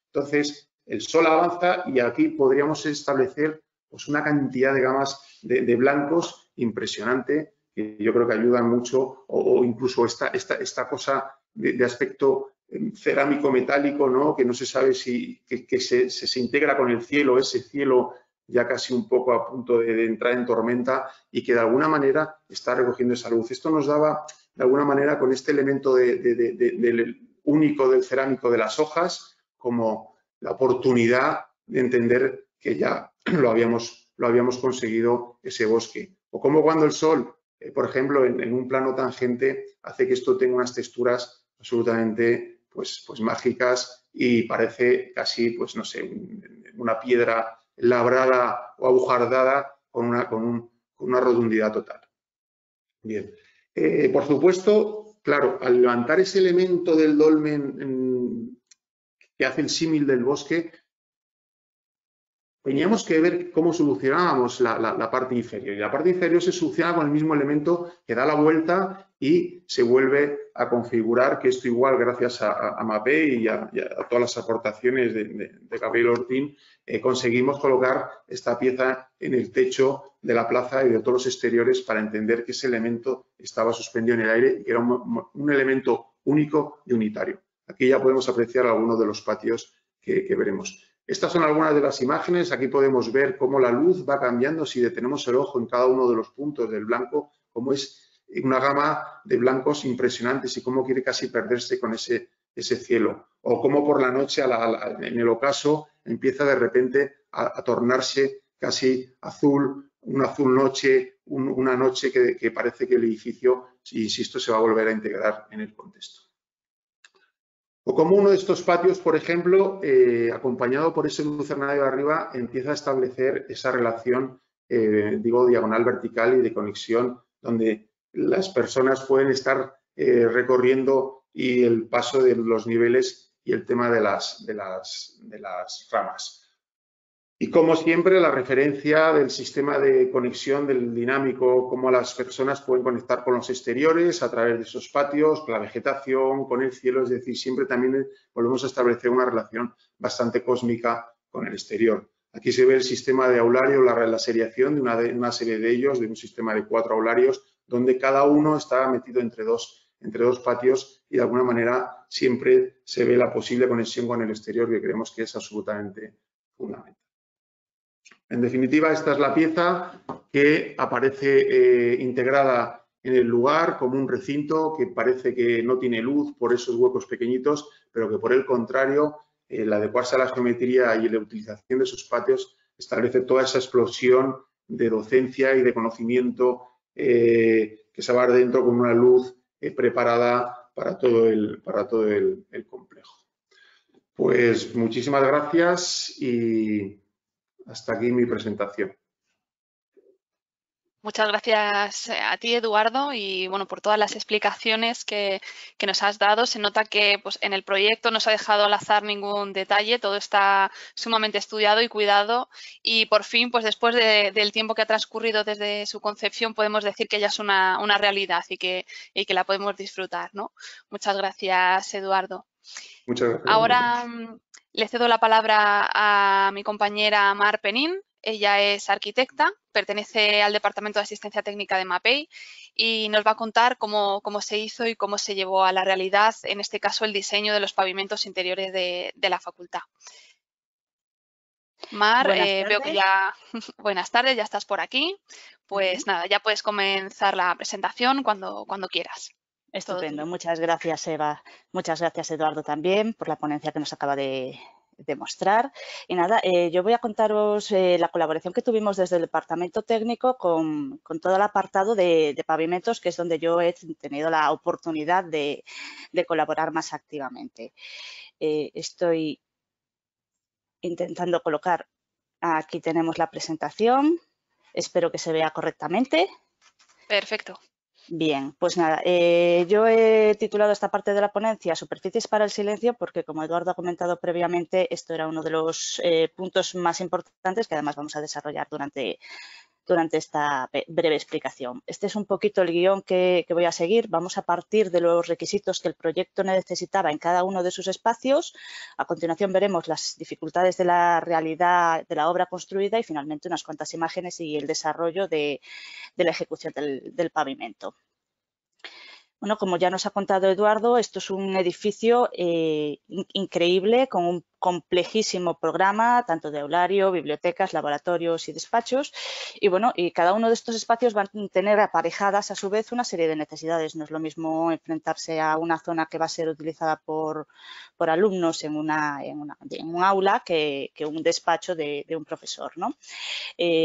Entonces, el sol avanza y aquí podríamos establecer pues, una cantidad de gamas de blancos impresionante que yo creo que ayudan mucho o incluso esta cosa de aspecto cerámico metálico, ¿no? Que no se sabe si se integra con el cielo, ese cielo ya casi un poco a punto de entrar en tormenta y que de alguna manera está recogiendo esa luz. Esto nos daba de alguna manera con este elemento único del cerámico de las hojas como la oportunidad de entender que ya lo habíamos conseguido ese bosque. O como cuando el sol, por ejemplo, en un plano tangente hace que esto tenga unas texturas absolutamente pues mágicas y parece casi, pues no sé, una piedra labrada o abujardada con una rotundidad total. Bien. Por supuesto, claro, al levantar ese elemento del dolmen que hace el símil del bosque, teníamos que ver cómo solucionábamos la parte inferior. Y la parte inferior se soluciona con el mismo elemento que da la vuelta y se vuelve a configurar, que esto igual gracias a Mapei y a todas las aportaciones de Gabriel Ortín, conseguimos colocar esta pieza en el techo de la plaza y de todos los exteriores para entender que ese elemento estaba suspendido en el aire y que era un elemento único y unitario. Aquí ya podemos apreciar algunos de los patios que veremos. Estas son algunas de las imágenes. Aquí podemos ver cómo la luz va cambiando si detenemos el ojo en cada uno de los puntos del blanco, cómo es una gama de blancos impresionantes y cómo quiere casi perderse con ese cielo. O cómo por la noche, en el ocaso, empieza de repente a tornarse casi azul, un azul noche, una noche que parece que el edificio, insisto, se va a volver a integrar en el contexto. O como uno de estos patios, por ejemplo, acompañado por ese lucernario de arriba, empieza a establecer esa relación, digo, diagonal, vertical y de conexión, donde las personas pueden estar recorriendo y el paso de los niveles y el tema de las ramas. Y como siempre, la referencia del sistema de conexión del dinámico, cómo las personas pueden conectar con los exteriores a través de esos patios, con la vegetación, con el cielo, es decir, siempre también volvemos a establecer una relación bastante cósmica con el exterior. Aquí se ve el sistema de aulario, la seriación de una serie de ellos, de un sistema de 4 aularios, donde cada uno está metido entre dos patios y de alguna manera siempre se ve la posible conexión con el exterior, que creemos que es absolutamente fundamental. En definitiva, esta es la pieza que aparece integrada en el lugar como un recinto que parece que no tiene luz por esos huecos pequeñitos, pero que por el contrario, el adecuarse a la geometría y la utilización de esos patios establece toda esa explosión de docencia y de conocimiento que se va a dar dentro con una luz preparada para todo el complejo. Pues muchísimas gracias y hasta aquí mi presentación. Muchas gracias a ti, Eduardo, y bueno, por todas las explicaciones que nos has dado. Se nota que pues, en el proyecto no se ha dejado al azar ningún detalle, todo está sumamente estudiado y cuidado y por fin, pues después del tiempo que ha transcurrido desde su concepción, podemos decir que ya es una realidad y que la podemos disfrutar, ¿no? Muchas gracias, Eduardo. Muchas gracias. Ahora le cedo la palabra a mi compañera Mar Penín. Ella es arquitecta, pertenece al Departamento de Asistencia Técnica de MAPEI y nos va a contar cómo se hizo y cómo se llevó a la realidad, en este caso, el diseño de los pavimentos interiores de la facultad. Mar, veo que ya... Buenas tardes, ya estás por aquí. Pues nada, ya puedes comenzar la presentación cuando quieras. Estupendo, muchas gracias, Eva. Muchas gracias, Eduardo, también por la ponencia que nos acaba de mostrar. Y nada, yo voy a contaros la colaboración que tuvimos desde el departamento técnico con todo el apartado de pavimentos, que es donde yo he tenido la oportunidad de colaborar más activamente. Estoy intentando colocar, aquí tenemos la presentación, espero que se vea correctamente. Perfecto. Bien, pues nada, yo he titulado esta parte de la ponencia Superficies para el silencio porque, como Eduardo ha comentado previamente, esto era uno de los puntos más importantes que además vamos a desarrollar durante esta breve explicación. Este es un poquito el guión que voy a seguir. Vamos a partir de los requisitos que el proyecto necesitaba en cada uno de sus espacios. A continuación veremos las dificultades de la realidad de la obra construida y finalmente unas cuantas imágenes y el desarrollo de la ejecución del pavimento. Bueno, como ya nos ha contado Eduardo, esto es un edificio increíble con un complejísimo programa, tanto de aulario, bibliotecas, laboratorios y despachos. Y bueno, y cada uno de estos espacios van a tener aparejadas a su vez una serie de necesidades. No es lo mismo enfrentarse a una zona que va a ser utilizada por alumnos en un aula que un despacho de un profesor, ¿no?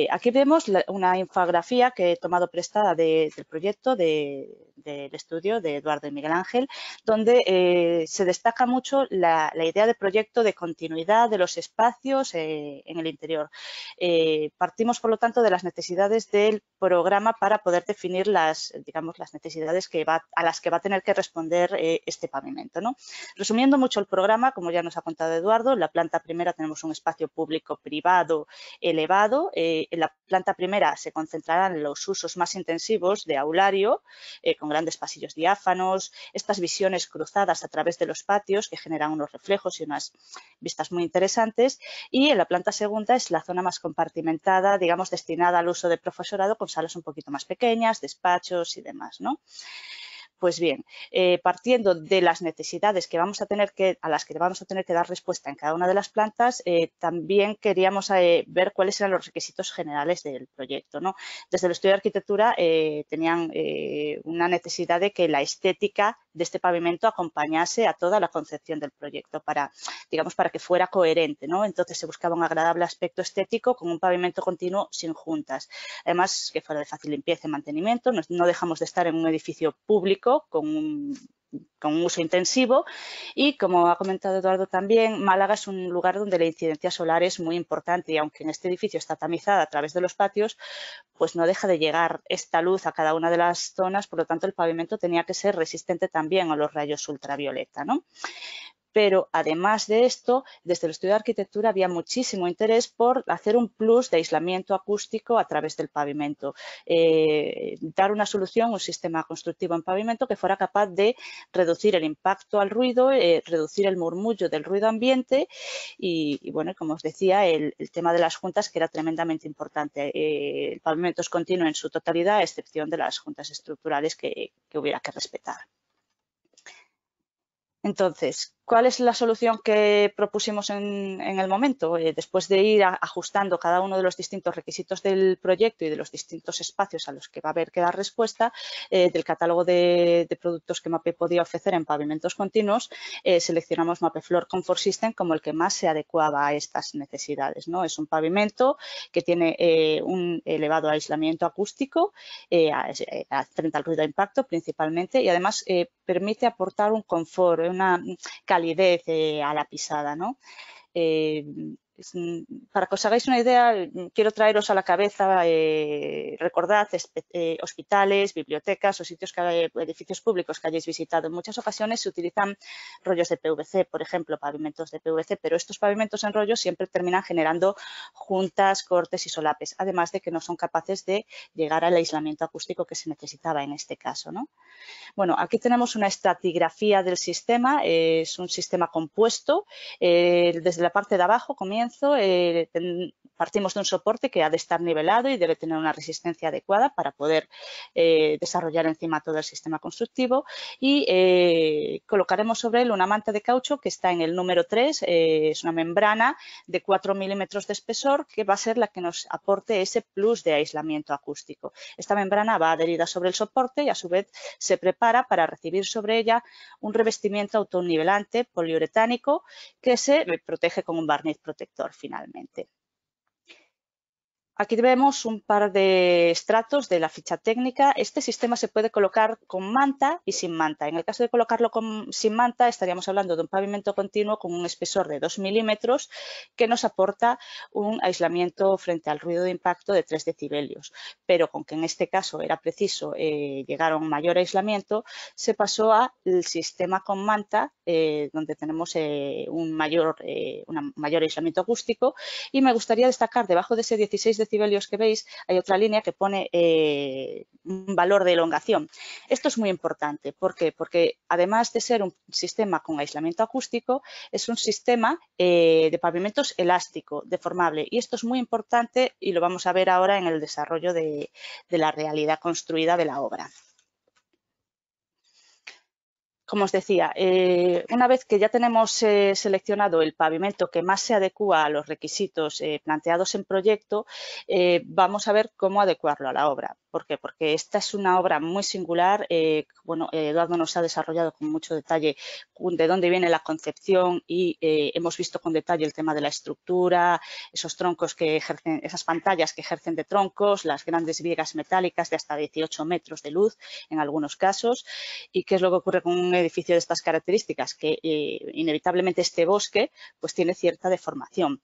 Aquí vemos una infografía que he tomado prestada del proyecto del estudio de Eduardo y Miguel Ángel, donde se destaca mucho la idea de proyecto de continuidad de los espacios en el interior. Partimos, por lo tanto, de las necesidades del programa para poder definir las necesidades a las que va a tener que responder este pavimento, ¿no? Resumiendo mucho el programa, como ya nos ha contado Eduardo, en la planta primera tenemos un espacio público-privado elevado. En la planta primera se concentrarán los usos más intensivos de aulario, con grandes pasillos diáfanos, estas visiones cruzadas a través de los patios que generan unos reflejos y unas vistas muy interesantes, y en la planta segunda es la zona más compartimentada, digamos, destinada al uso de profesorado con salas un poquito más pequeñas, despachos y demás, ¿no? Pues bien, partiendo de las necesidades que vamos a tener a las que vamos a tener que dar respuesta en cada una de las plantas, también queríamos ver cuáles eran los requisitos generales del proyecto, ¿no? Desde el estudio de arquitectura tenían una necesidad de que la estética de este pavimento acompañase a toda la concepción del proyecto para, digamos, para que fuera coherente, ¿no? Entonces se buscaba un agradable aspecto estético con un pavimento continuo sin juntas. Además, que fuera de fácil limpieza y mantenimiento. No dejamos de estar en un edificio público con un uso intensivo y, como ha comentado Eduardo también, Málaga es un lugar donde la incidencia solar es muy importante y aunque en este edificio está tamizada a través de los patios, pues no deja de llegar esta luz a cada una de las zonas, por lo tanto el pavimento tenía que ser resistente también a los rayos ultravioleta, ¿no? Pero además de esto, desde el estudio de arquitectura había muchísimo interés por hacer un plus de aislamiento acústico a través del pavimento, dar una solución, un sistema constructivo en pavimento que fuera capaz de reducir el impacto al ruido, reducir el murmullo del ruido ambiente y bueno, como os decía, el tema de las juntas que era tremendamente importante. El pavimento es continuo en su totalidad, a excepción de las juntas estructurales que hubiera que respetar. Entonces, ¿cuál es la solución que propusimos en el momento? Después de ir ajustando cada uno de los distintos requisitos del proyecto y de los distintos espacios a los que va a haber que dar respuesta, del catálogo de productos que MAPE podía ofrecer en pavimentos continuos, seleccionamos MAPEfloor Comfort System como el que más se adecuaba a estas necesidades, ¿no? Es un pavimento que tiene un elevado aislamiento acústico frente al ruido de impacto principalmente y además permite aportar un confort, una calidez a la pisada, ¿no? Para que os hagáis una idea, quiero traeros a la cabeza, recordad, hospitales, bibliotecas o sitios, edificios públicos que hayáis visitado. En muchas ocasiones se utilizan rollos de PVC, por ejemplo, pavimentos de PVC, pero estos pavimentos en rollo siempre terminan generando juntas, cortes y solapes, además de que no son capaces de llegar al aislamiento acústico que se necesitaba en este caso, ¿no? Bueno, aquí tenemos una estratigrafía del sistema, es un sistema compuesto. Desde la parte de abajo partimos de un soporte que ha de estar nivelado y debe tener una resistencia adecuada para poder desarrollar encima todo el sistema constructivo y colocaremos sobre él una manta de caucho que está en el número 3, es una membrana de 4 milímetros de espesor que va a ser la que nos aporte ese plus de aislamiento acústico. Esta membrana va adherida sobre el soporte y a su vez se prepara para recibir sobre ella un revestimiento autonivelante poliuretánico que se protege con un barniz protector finalmente. Aquí vemos un par de estratos de la ficha técnica. Este sistema se puede colocar con manta y sin manta. En el caso de colocarlo sin manta, estaríamos hablando de un pavimento continuo con un espesor de 2 milímetros que nos aporta un aislamiento frente al ruido de impacto de 3 decibelios. Pero con que en este caso era preciso llegar a un mayor aislamiento, se pasó al sistema con manta, donde tenemos un mayor aislamiento acústico. Y me gustaría destacar, debajo de ese 16 decibelios que veis, hay otra línea que pone un valor de elongación. Esto es muy importante. ¿Por qué? Porque además de ser un sistema con aislamiento acústico, es un sistema de pavimentos elástico, deformable. Y esto es muy importante y lo vamos a ver ahora en el desarrollo de la realidad construida de la obra. Como os decía, una vez que ya tenemos seleccionado el pavimento que más se adecua a los requisitos planteados en proyecto, vamos a ver cómo adecuarlo a la obra. ¿Por qué? Porque esta es una obra muy singular. Eduardo nos ha desarrollado con mucho detalle de dónde viene la concepción y hemos visto con detalle el tema de la estructura, esos troncos que ejercen, esas pantallas que ejercen de troncos, las grandes vigas metálicas de hasta 18 metros de luz en algunos casos. ¿Y qué es lo que ocurre con un edificio de estas características? Que inevitablemente este bosque pues tiene cierta deformación.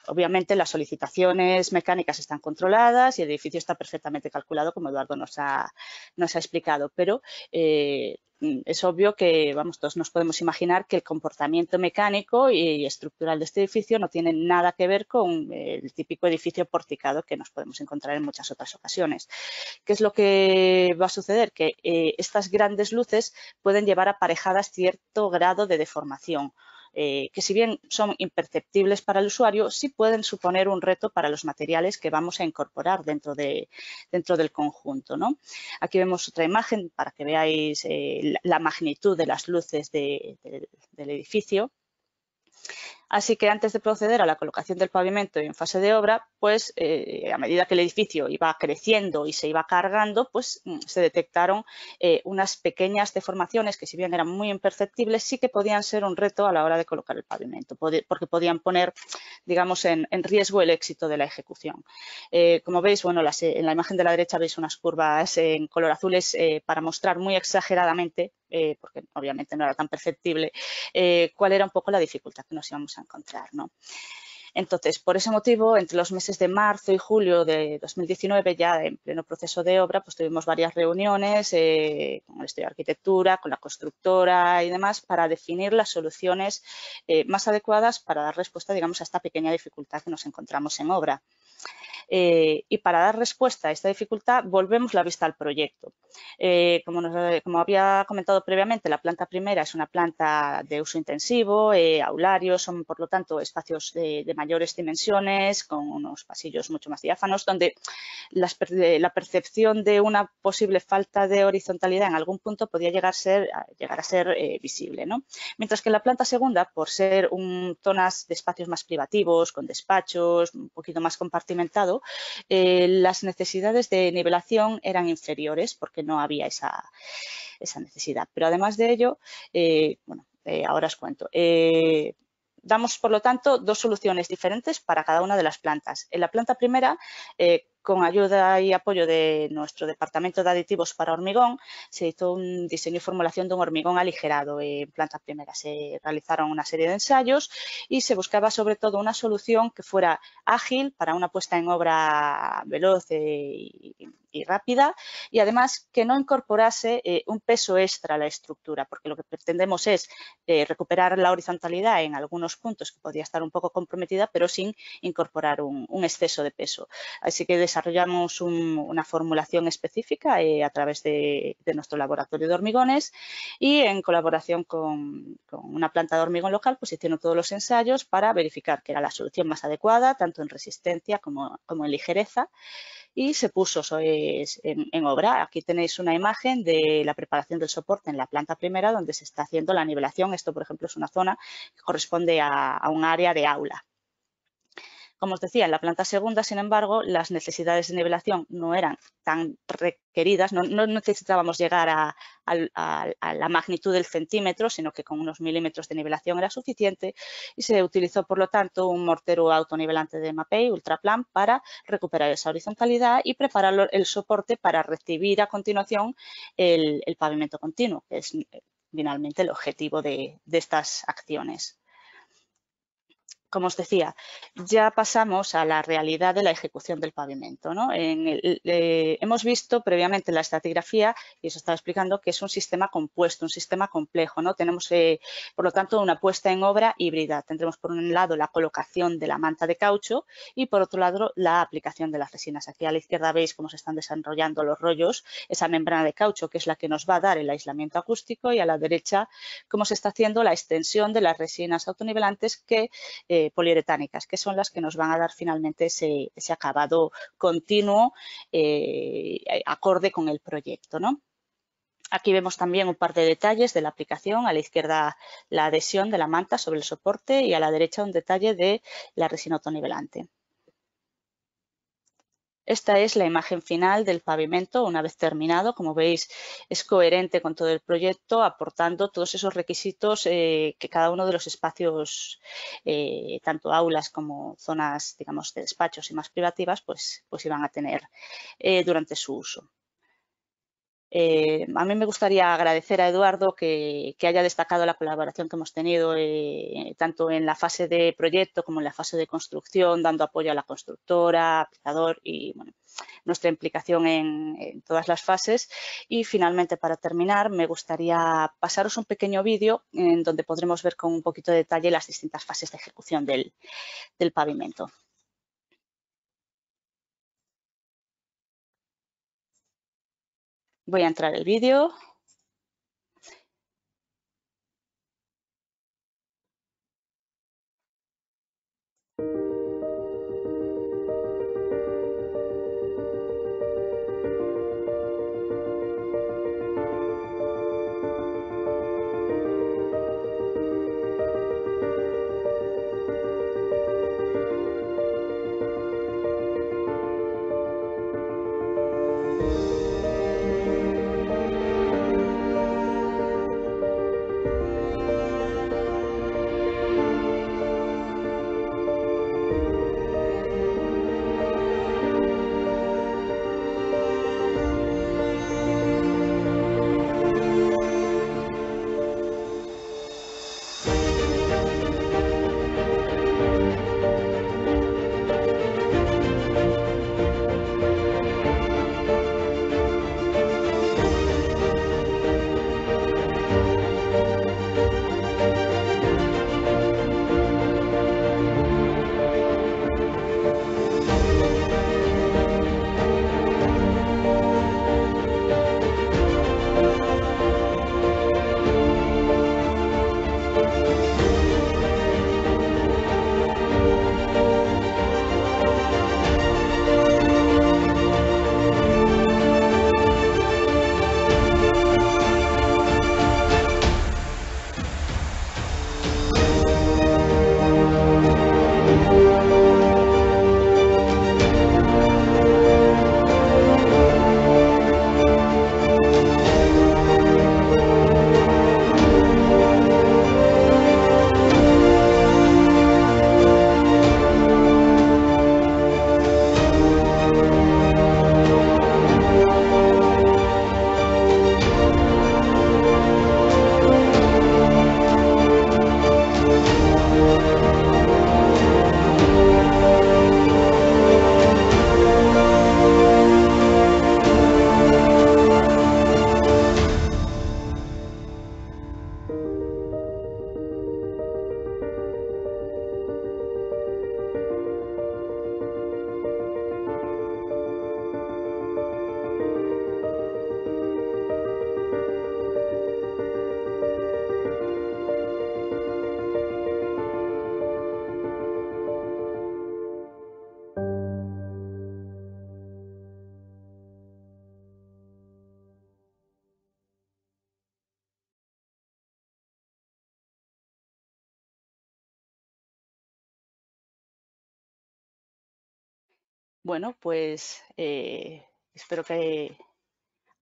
Obviamente las solicitaciones mecánicas están controladas y el edificio está perfectamente calculado, como Eduardo nos ha explicado, pero es obvio que todos nos podemos imaginar que el comportamiento mecánico y estructural de este edificio no tiene nada que ver con el típico edificio porticado que nos podemos encontrar en muchas otras ocasiones. ¿Qué es lo que va a suceder? Que estas grandes luces pueden llevar aparejadas cierto grado de deformación. que si bien son imperceptibles para el usuario, sí pueden suponer un reto para los materiales que vamos a incorporar dentro del conjunto, ¿no? Aquí vemos otra imagen para que veáis la magnitud de las luces del edificio. Así que antes de proceder a la colocación del pavimento y en fase de obra, pues a medida que el edificio iba creciendo y se iba cargando, pues se detectaron unas pequeñas deformaciones que, si bien eran muy imperceptibles, sí que podían ser un reto a la hora de colocar el pavimento, porque podían poner, digamos, en riesgo el éxito de la ejecución. Como veis, bueno, en la imagen de la derecha veis unas curvas en color azules para mostrar muy exageradamente, porque obviamente no era tan perceptible, cuál era un poco la dificultad que nos íbamos a encontrar, ¿no? Entonces, por ese motivo, entre los meses de marzo y julio de 2019, ya en pleno proceso de obra, pues tuvimos varias reuniones con el estudio de arquitectura, con la constructora y demás, para definir las soluciones más adecuadas para dar respuesta, digamos, a esta pequeña dificultad que nos encontramos en obra. Y para dar respuesta a esta dificultad, volvemos la vista al proyecto. Como había comentado previamente, la planta primera es una planta de uso intensivo, aularios, son por lo tanto espacios de mayores dimensiones, con unos pasillos mucho más diáfanos, donde la percepción de una posible falta de horizontalidad en algún punto podía llegar a ser visible, ¿no? Mientras que la planta segunda, por ser zonas de espacios más privativos, con despachos, un poquito más compartimentado, las necesidades de nivelación eran inferiores porque no había esa necesidad. Pero además de ello, bueno, ahora os cuento. Damos, por lo tanto, dos soluciones diferentes para cada una de las plantas. En la planta primera, con ayuda y apoyo de nuestro departamento de aditivos para hormigón, se hizo un diseño y formulación de un hormigón aligerado. En planta primera se realizaron una serie de ensayos y se buscaba sobre todo una solución que fuera ágil para una puesta en obra veloz y rápida, y además que no incorporase un peso extra a la estructura, porque lo que pretendemos es recuperar la horizontalidad en algunos puntos que podría estar un poco comprometida, pero sin incorporar un exceso de peso. Así que desarrollamos una formulación específica a través de nuestro laboratorio de hormigones, y en colaboración con una planta de hormigón local, pues hicieron todos los ensayos para verificar que era la solución más adecuada, tanto en resistencia como en ligereza, y se puso en obra. Aquí tenéis una imagen de la preparación del soporte en la planta primera, donde se está haciendo la nivelación. Esto, por ejemplo, es una zona que corresponde a un área de aula. Como os decía, en la planta segunda, sin embargo, las necesidades de nivelación no eran tan requeridas, no necesitábamos llegar a la magnitud del centímetro, sino que con unos milímetros de nivelación era suficiente, y se utilizó, por lo tanto, un mortero autonivelante de Mapei Ultraplan para recuperar esa horizontalidad y preparar el soporte para recibir a continuación el pavimento continuo, que es finalmente el objetivo de estas acciones. Como os decía, ya pasamos a la realidad de la ejecución del pavimento, ¿no? Hemos visto previamente en la estratigrafía, y eso estaba explicando, que es un sistema compuesto, un sistema complejo, ¿no? Tenemos, por lo tanto, una puesta en obra híbrida. Tendremos, por un lado, la colocación de la manta de caucho y, por otro lado, la aplicación de las resinas. Aquí a la izquierda veis cómo se están desarrollando los rollos, esa membrana de caucho que es la que nos va a dar el aislamiento acústico, y a la derecha cómo se está haciendo la extensión de las resinas autonivelantes poliuretánicas, que son las que nos van a dar finalmente ese acabado continuo acorde con el proyecto, ¿no? Aquí vemos también un par de detalles de la aplicación. A la izquierda la adhesión de la manta sobre el soporte y a la derecha un detalle de la resina autonivelante. Esta es la imagen final del pavimento una vez terminado. Como veis, es coherente con todo el proyecto, aportando todos esos requisitos que cada uno de los espacios, tanto aulas como zonas, digamos, de despachos y más privativas, pues iban a tener durante su uso. A mí me gustaría agradecer a Eduardo que haya destacado la colaboración que hemos tenido tanto en la fase de proyecto como en la fase de construcción, dando apoyo a la constructora, aplicador y bueno, nuestra implicación en todas las fases. Y finalmente, para terminar, me gustaría pasaros un pequeño vídeo en donde podremos ver con un poquito de detalle las distintas fases de ejecución del pavimento. Voy a entrar el vídeo. Bueno, pues espero que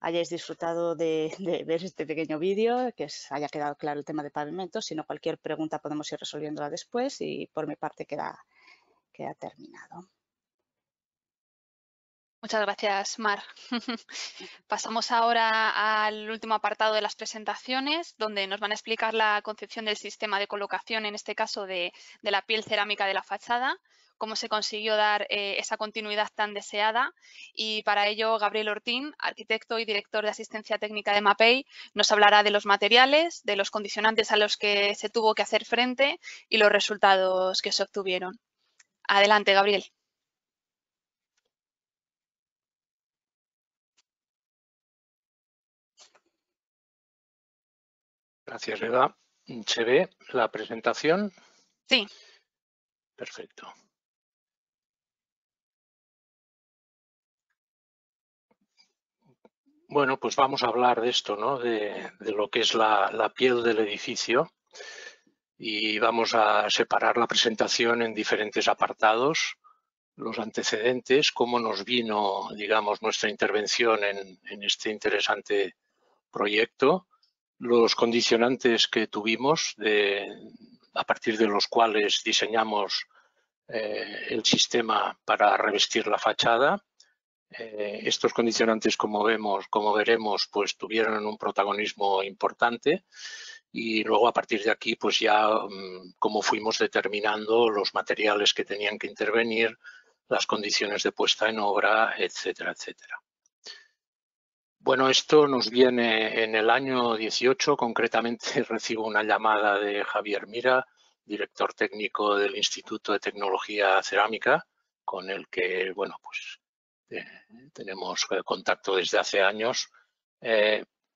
hayáis disfrutado de ver este pequeño vídeo, que os haya quedado claro el tema de pavimentos. Si no, cualquier pregunta podemos ir resolviéndola después y por mi parte queda terminado. Muchas gracias, Mar. Pasamos ahora al último apartado de las presentaciones, donde nos van a explicar la concepción del sistema de colocación, en este caso de la piel cerámica de la fachada, cómo se consiguió dar esa continuidad tan deseada. Y para ello, Gabriel Ortín, arquitecto y director de asistencia técnica de Mapei, nos hablará de los materiales, de los condicionantes a los que se tuvo que hacer frente y los resultados que se obtuvieron. Adelante, Gabriel. Gracias, Eva. ¿Se ve la presentación? Sí. Perfecto. Bueno, pues vamos a hablar de esto, ¿no? De lo que es la piel del edificio, y vamos a separar la presentación en diferentes apartados. Los antecedentes, cómo nos vino, digamos, nuestra intervención en este interesante proyecto, los condicionantes que tuvimos, a partir de los cuales diseñamos el sistema para revestir la fachada. Estos condicionantes, como veremos, pues tuvieron un protagonismo importante, y luego a partir de aquí pues ya cómo fuimos determinando los materiales que tenían que intervenir, las condiciones de puesta en obra, etcétera, etcétera. Bueno, esto nos viene en el año 18, concretamente recibo una llamada de Javier Mira, director técnico del Instituto de Tecnología Cerámica, con el que, bueno, pues tenemos contacto desde hace años,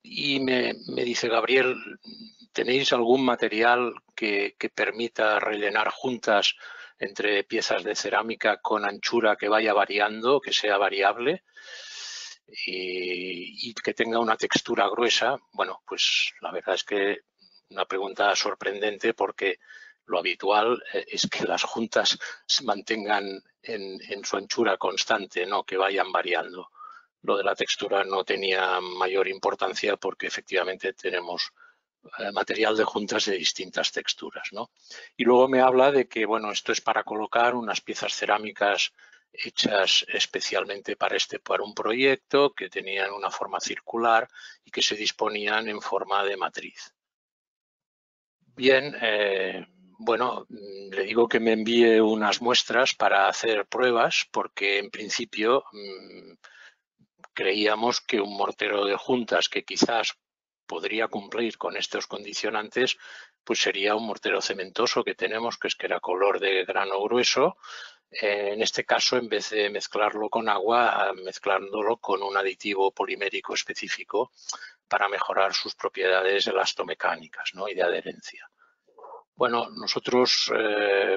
y me dice: Gabriel, ¿tenéis algún material que permita rellenar juntas entre piezas de cerámica con anchura que vaya variando, que sea variable y que tenga una textura gruesa. Bueno, pues la verdad es que una pregunta sorprendente porque lo habitual es que las juntas se mantengan en su anchura constante, no que vayan variando. Lo de la textura no tenía mayor importancia porque efectivamente tenemos material de juntas de distintas texturas, ¿no? Y luego me habla de que, bueno, esto es para colocar unas piezas cerámicas hechas especialmente para un proyecto, que tenían una forma circular y que se disponían en forma de matriz. Bien, bueno, le digo que me envíe unas muestras para hacer pruebas porque en principio creíamos que un mortero de juntas que quizás podría cumplir con estos condicionantes, pues sería un mortero cementoso que tenemos, que era color de grano grueso. En este caso, en vez de mezclarlo con agua, mezclándolo con un aditivo polimérico específico para mejorar sus propiedades elastomecánicas, ¿no? Y de adherencia. Bueno, nosotros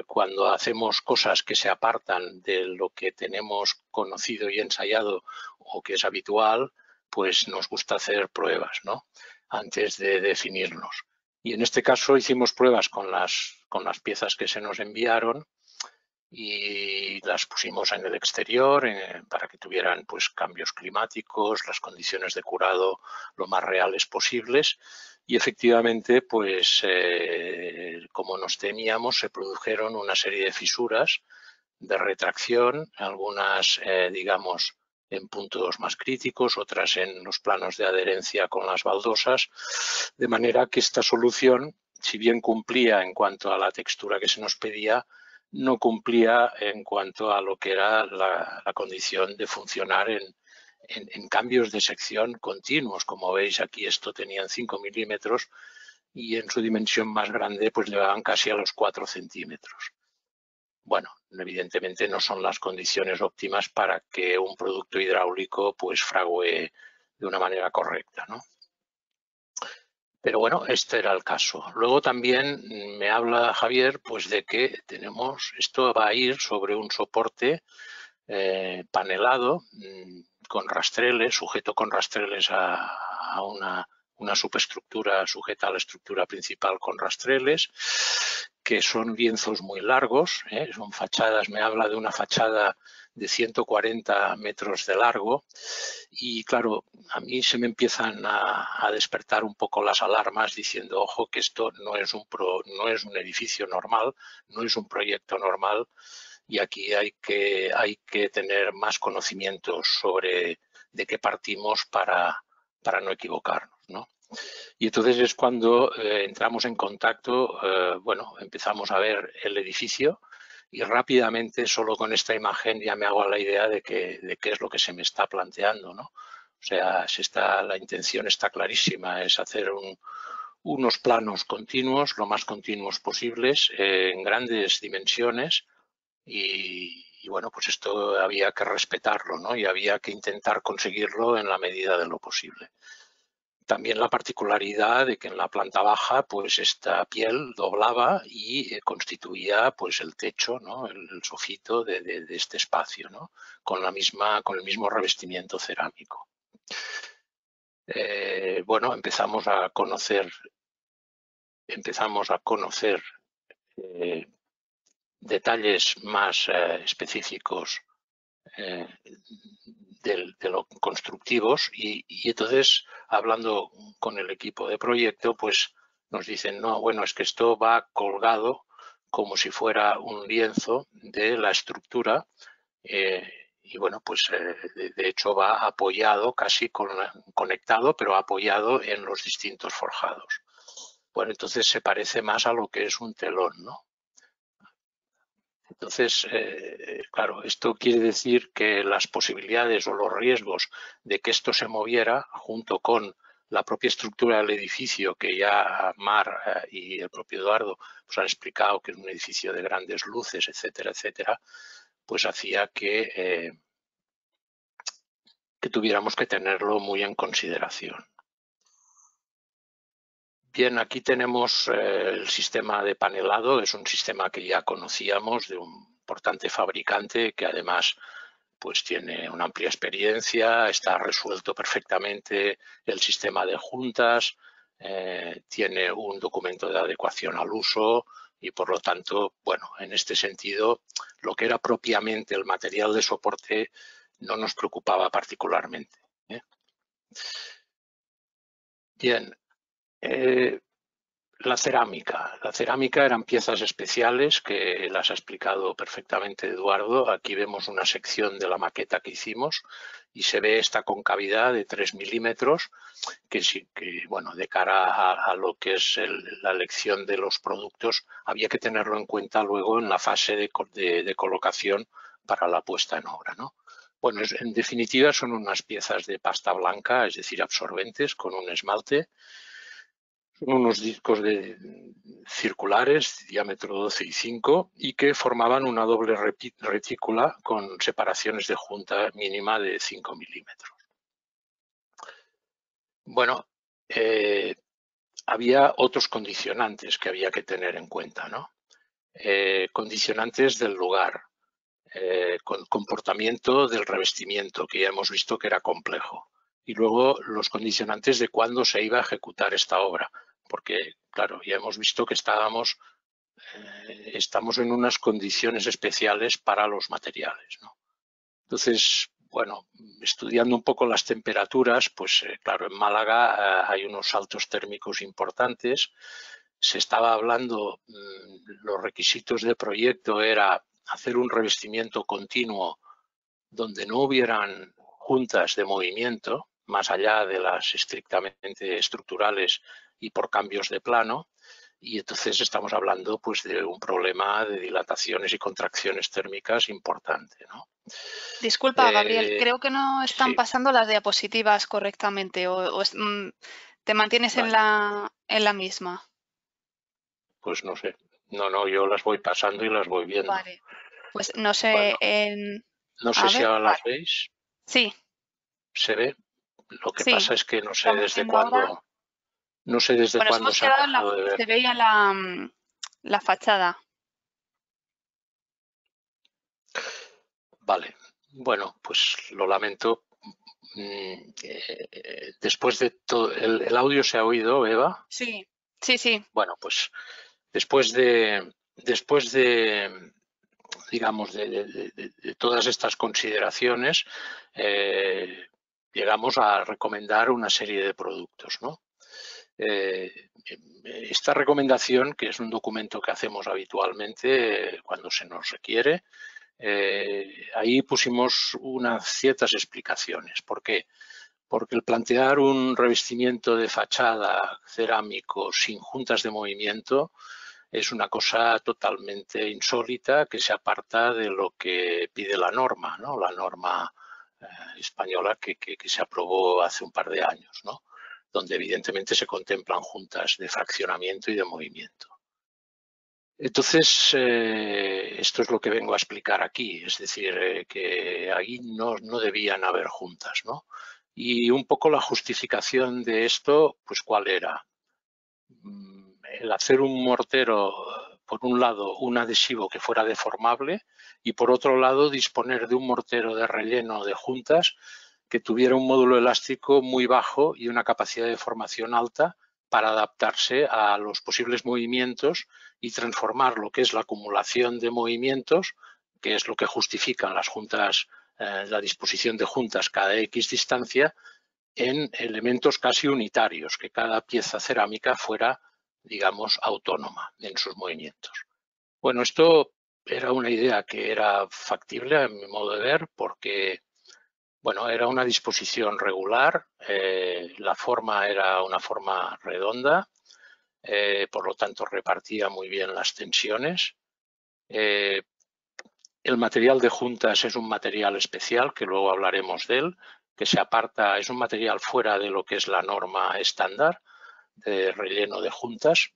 cuando hacemos cosas que se apartan de lo que tenemos conocido y ensayado o que es habitual, pues nos gusta hacer pruebas, ¿no? Antes de definirnos. Y en este caso hicimos pruebas con las piezas que se nos enviaron y las pusimos en el exterior para que tuvieran pues cambios climáticos, las condiciones de curado lo más reales posibles. Y efectivamente, pues como nos temíamos, se produjeron una serie de fisuras de retracción, algunas, digamos, en puntos más críticos, otras en los planos de adherencia con las baldosas, de manera que esta solución, si bien cumplía en cuanto a la textura que se nos pedía, no cumplía en cuanto a lo que era la condición de funcionar en cambios de sección continuos. Como veis aquí esto tenían 5 milímetros y en su dimensión más grande pues llegaban casi a los 4 centímetros. Bueno, evidentemente no son las condiciones óptimas para que un producto hidráulico pues fraguee de una manera correcta, ¿no? Pero bueno, este era el caso. Luego también me habla Javier pues de que esto va a ir sobre un soporte panelado con rastreles, sujeto con rastreles a una superestructura sujeta a la estructura principal con rastreles, que son lienzos muy largos, son fachadas, me habla de una fachada de 140 metros de largo y claro, a mí se me empiezan a despertar un poco las alarmas diciendo, ojo, que esto no es un edificio normal, no es un proyecto normal, y aquí hay que tener más conocimientos sobre de qué partimos para no equivocarnos, ¿no? Y entonces es cuando entramos en contacto, bueno, empezamos a ver el edificio y rápidamente, solo con esta imagen, ya me hago la idea de qué es lo que se me está planteando, ¿no? O sea, la intención está clarísima, es hacer unos planos continuos, lo más continuos posibles, en grandes dimensiones, y bueno, pues esto había que respetarlo, ¿no? Y había que intentar conseguirlo en la medida de lo posible. También la particularidad de que en la planta baja, pues esta piel doblaba y constituía pues el techo, ¿no? El sofito de este espacio, ¿no? Con el mismo revestimiento cerámico. Bueno, empezamos a conocer detalles más específicos de lo constructivos y entonces, hablando con el equipo de proyecto, pues nos dicen, no, bueno, es que esto va colgado como si fuera un lienzo de la estructura y bueno, pues de hecho va apoyado, casi conectado, pero apoyado en los distintos forjados. Bueno, entonces se parece más a lo que es un telón, ¿no? Entonces, claro, esto quiere decir que las posibilidades o los riesgos de que esto se moviera, junto con la propia estructura del edificio, que ya Mar y el propio Eduardo pues han explicado que es un edificio de grandes luces, etcétera, etcétera, pues hacía que tuviéramos que tenerlo muy en consideración. Bien, aquí tenemos el sistema de panelado, es un sistema que ya conocíamos de un importante fabricante que además pues tiene una amplia experiencia, está resuelto perfectamente el sistema de juntas, tiene un documento de adecuación al uso y por lo tanto, bueno, en este sentido, lo que era propiamente el material de soporte no nos preocupaba particularmente. Bien, la cerámica eran piezas especiales que las ha explicado perfectamente Eduardo. Aquí vemos una sección de la maqueta que hicimos y se ve esta concavidad de 3 milímetros que sí que, bueno, de cara a lo que es la elección de los productos había que tenerlo en cuenta luego en la fase de colocación para la puesta en obra, ¿no? Bueno, en definitiva son unas piezas de pasta blanca, es decir, absorbentes con un esmalte. Son unos discos circulares, diámetro 12 y 5, y que formaban una doble retícula con separaciones de junta mínima de 5 milímetros. Bueno, había otros condicionantes que había que tener en cuenta, ¿no? Condicionantes del lugar, con comportamiento del revestimiento, que ya hemos visto que era complejo. Y luego los condicionantes de cuándo se iba a ejecutar esta obra, porque, claro, ya hemos visto que estamos en unas condiciones especiales para los materiales, ¿no? Entonces, bueno, estudiando un poco las temperaturas, pues claro, en Málaga hay unos saltos térmicos importantes. Se estaba hablando, los requisitos del proyecto era hacer un revestimiento continuo donde no hubieran juntas de movimiento, más allá de las estrictamente estructurales y por cambios de plano, y entonces estamos hablando pues de un problema de dilataciones y contracciones térmicas importante, ¿no? Disculpa, Gabriel, creo que no están sí. pasando las diapositivas correctamente te mantienes Vale. en la misma. Pues no sé. No, yo las voy pasando y las voy viendo. Vale, pues no sé, bueno, no sé si ahora las veis. Sí. ¿Se ve? Lo que Sí, pasa es que no sé estamos desde viendo ahora. cuándo. No sé desde Bueno, cuándo hemos se ha quedado dejado de ver. se veía la fachada. Vale, bueno, pues lo lamento. Después de todo, ¿el audio se ha oído, Eva? Sí, sí, sí. Bueno, pues después de digamos, de todas estas consideraciones, llegamos a recomendar una serie de productos, ¿no? Esta recomendación, que es un documento que hacemos habitualmente cuando se nos requiere, ahí pusimos unas ciertas explicaciones. ¿Por qué? Porque el plantear un revestimiento de fachada cerámico sin juntas de movimiento es una cosa totalmente insólita que se aparta de lo que pide la norma, ¿no? La norma española que se aprobó hace un par de años, ¿no? Donde evidentemente se contemplan juntas de fraccionamiento y de movimiento. Entonces, esto es lo que vengo a explicar aquí, es decir, que ahí no debían haber juntas, ¿no? Y un poco la justificación de esto, pues ¿cuál era? El hacer un mortero, por un lado, un adhesivo que fuera deformable y por otro lado, disponer de un mortero de relleno de juntas que tuviera un módulo elástico muy bajo y una capacidad de deformación alta para adaptarse a los posibles movimientos y transformar lo que es la acumulación de movimientos, que es lo que justifican las juntas, la disposición de juntas cada X distancia, en elementos casi unitarios, que cada pieza cerámica fuera, digamos, autónoma en sus movimientos. Bueno, esto era una idea que era factible a mi modo de ver porque, bueno, era una disposición regular, la forma era una forma redonda, por lo tanto repartía muy bien las tensiones. El material de juntas es un material especial, que luego hablaremos de él, que se aparta, es un material fuera de lo que es la norma estándar de relleno de juntas,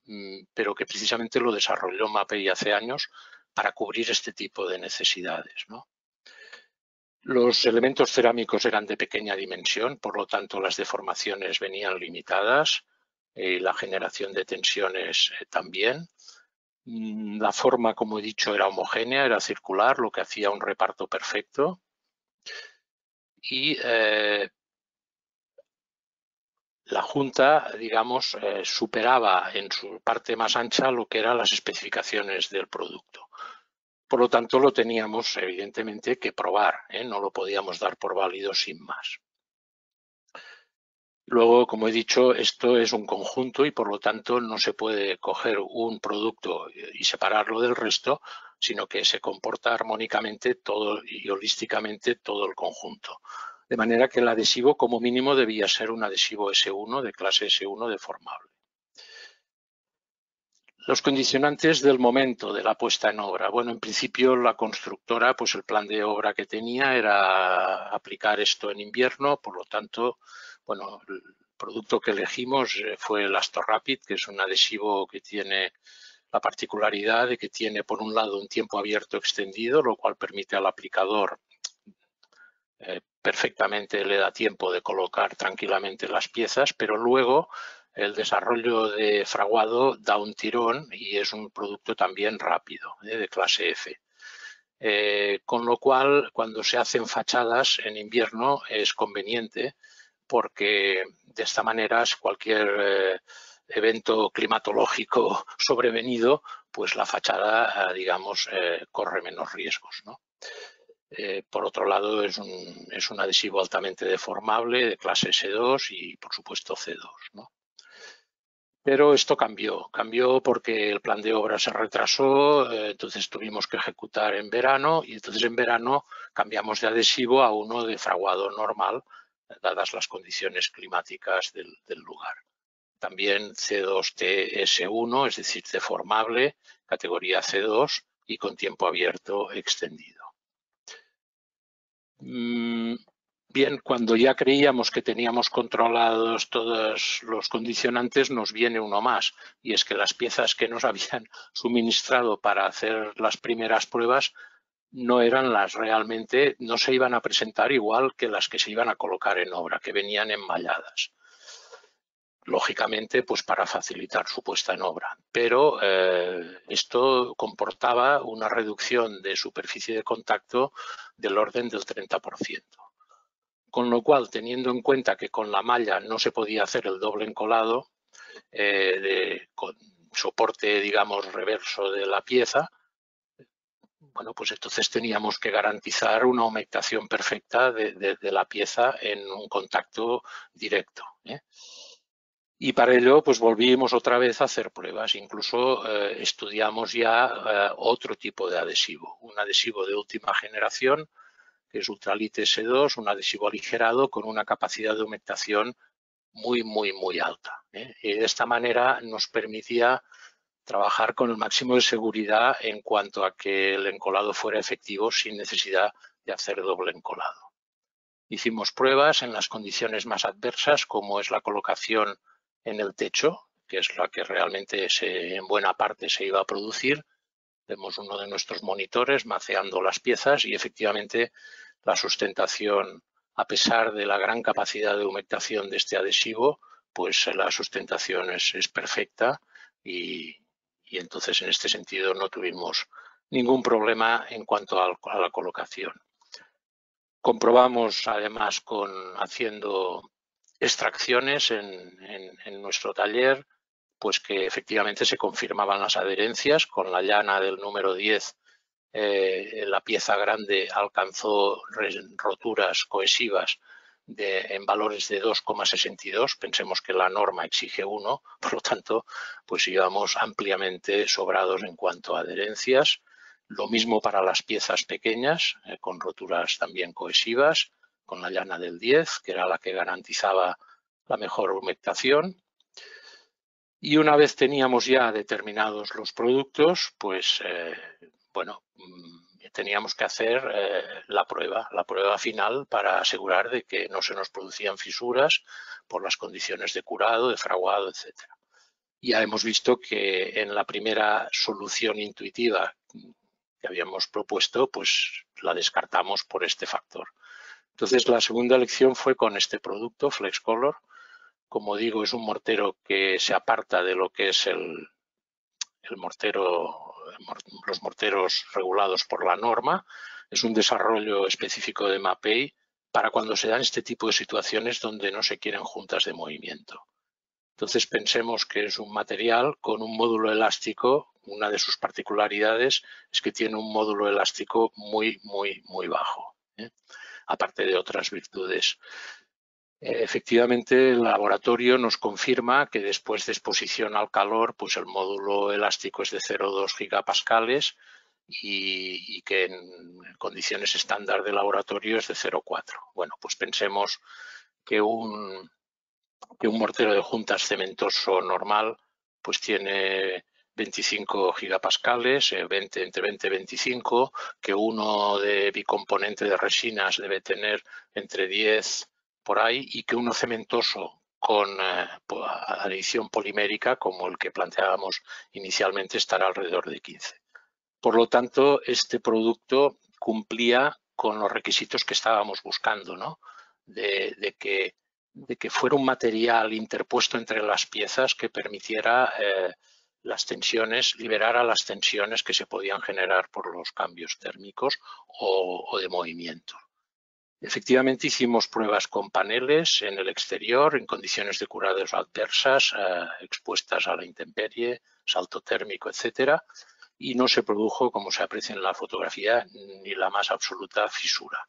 pero que precisamente lo desarrolló MAPEI hace años para cubrir este tipo de necesidades, ¿no? Los elementos cerámicos eran de pequeña dimensión, por lo tanto las deformaciones venían limitadas. y la generación de tensiones también. La forma, como he dicho, era homogénea, era circular, lo que hacía un reparto perfecto. Y la Junta, digamos, superaba en su parte más ancha lo que eran las especificaciones del producto. Por lo tanto, lo teníamos, evidentemente, que probar, no lo podíamos dar por válido sin más. Luego, como he dicho, esto es un conjunto y, por lo tanto, no se puede coger un producto y separarlo del resto, sino que se comporta armónicamente todo y holísticamente todo el conjunto. De manera que el adhesivo, como mínimo, debía ser un adhesivo S1 de clase S1 deformable. Los condicionantes del momento de la puesta en obra. Bueno, en principio la constructora, pues el plan de obra que tenía era aplicar esto en invierno, por lo tanto, bueno, el producto que elegimos fue el Astorapid, que es un adhesivo que tiene la particularidad de que tiene, por un lado, un tiempo abierto extendido, lo cual permite al aplicador perfectamente le da tiempo de colocar tranquilamente las piezas, pero luego el desarrollo de fraguado da un tirón y es un producto también rápido, de clase F. Con lo cual, cuando se hacen fachadas en invierno es conveniente porque de esta manera cualquier evento climatológico sobrevenido, pues la fachada, digamos, corre menos riesgos, ¿no? Por otro lado, es un adhesivo altamente deformable de clase S2 y, por supuesto, C2, ¿no? Pero esto cambió porque el plan de obra se retrasó, entonces tuvimos que ejecutar en verano y entonces en verano cambiamos de adhesivo a uno de fraguado normal, dadas las condiciones climáticas del lugar. También C2TS1, es decir, deformable, categoría C2 y con tiempo abierto extendido. Bien, cuando ya creíamos que teníamos controlados todos los condicionantes, nos viene uno más, y es que las piezas que nos habían suministrado para hacer las primeras pruebas no eran las realmente, no se iban a presentar igual que las que se iban a colocar en obra, que venían enmalladas. Lógicamente, pues para facilitar su puesta en obra. Pero esto comportaba una reducción de superficie de contacto del orden del 30%. Con lo cual, teniendo en cuenta que con la malla no se podía hacer el doble encolado con soporte, digamos, reverso de la pieza, bueno, pues entonces teníamos que garantizar una humectación perfecta de la pieza en un contacto directo. Y para ello, pues volvimos otra vez a hacer pruebas. Incluso estudiamos ya otro tipo de adhesivo, un adhesivo de última generación, que es Ultralite S2, un adhesivo aligerado con una capacidad de humectación muy, muy, muy alta. Y de esta manera nos permitía trabajar con el máximo de seguridad en cuanto a que el encolado fuera efectivo sin necesidad de hacer doble encolado. Hicimos pruebas en las condiciones más adversas, como es la colocación en el techo, que es la que realmente en buena parte se iba a producir. Vemos uno de nuestros monitores maceando las piezas y efectivamente la sustentación, a pesar de la gran capacidad de humectación de este adhesivo, pues la sustentación es perfecta y entonces en este sentido no tuvimos ningún problema en cuanto a la colocación. Comprobamos además haciendo extracciones en nuestro taller, pues que efectivamente se confirmaban las adherencias. Con la llana del número 10, la pieza grande alcanzó roturas cohesivas en valores de 2,62. Pensemos que la norma exige 1, por lo tanto, pues íbamos ampliamente sobrados en cuanto a adherencias. Lo mismo para las piezas pequeñas, con roturas también cohesivas, con la llana del 10, que era la que garantizaba la mejor humectación. Y una vez teníamos ya determinados los productos, pues bueno, teníamos que hacer la prueba final para asegurar de que no se nos producían fisuras por las condiciones de curado, de fraguado, etc. Ya hemos visto que en la primera solución intuitiva que habíamos propuesto, pues la descartamos por este factor. Entonces, la segunda elección fue con este producto, FlexColor, Como digo, es un mortero que se aparta de lo que es los morteros regulados por la norma. Es un desarrollo específico de Mapei para cuando se dan este tipo de situaciones donde no se quieren juntas de movimiento. Entonces pensemos que es un material con un módulo elástico. Una de sus particularidades es que tiene un módulo elástico muy bajo, aparte de otras virtudes. Efectivamente, el laboratorio nos confirma que después de exposición al calor, pues el módulo elástico es de 0,2 gigapascales y que en condiciones estándar de laboratorio es de 0,4. Bueno, pues pensemos que un mortero de juntas cementoso normal pues tiene 25 gigapascales, entre 20 y 25, que uno de bicomponente de resinas debe tener entre 10 por ahí, y que uno cementoso con adición polimérica, como el que planteábamos inicialmente, estará alrededor de 15. Por lo tanto, este producto cumplía con los requisitos que estábamos buscando, ¿no? De que fuera un material interpuesto entre las piezas que permitiera las tensiones, liberara las tensiones que se podían generar por los cambios térmicos o de movimiento. Efectivamente, hicimos pruebas con paneles en el exterior, en condiciones de curados adversas, expuestas a la intemperie, salto térmico, etcétera, y no se produjo, como se aprecia en la fotografía, ni la más absoluta fisura.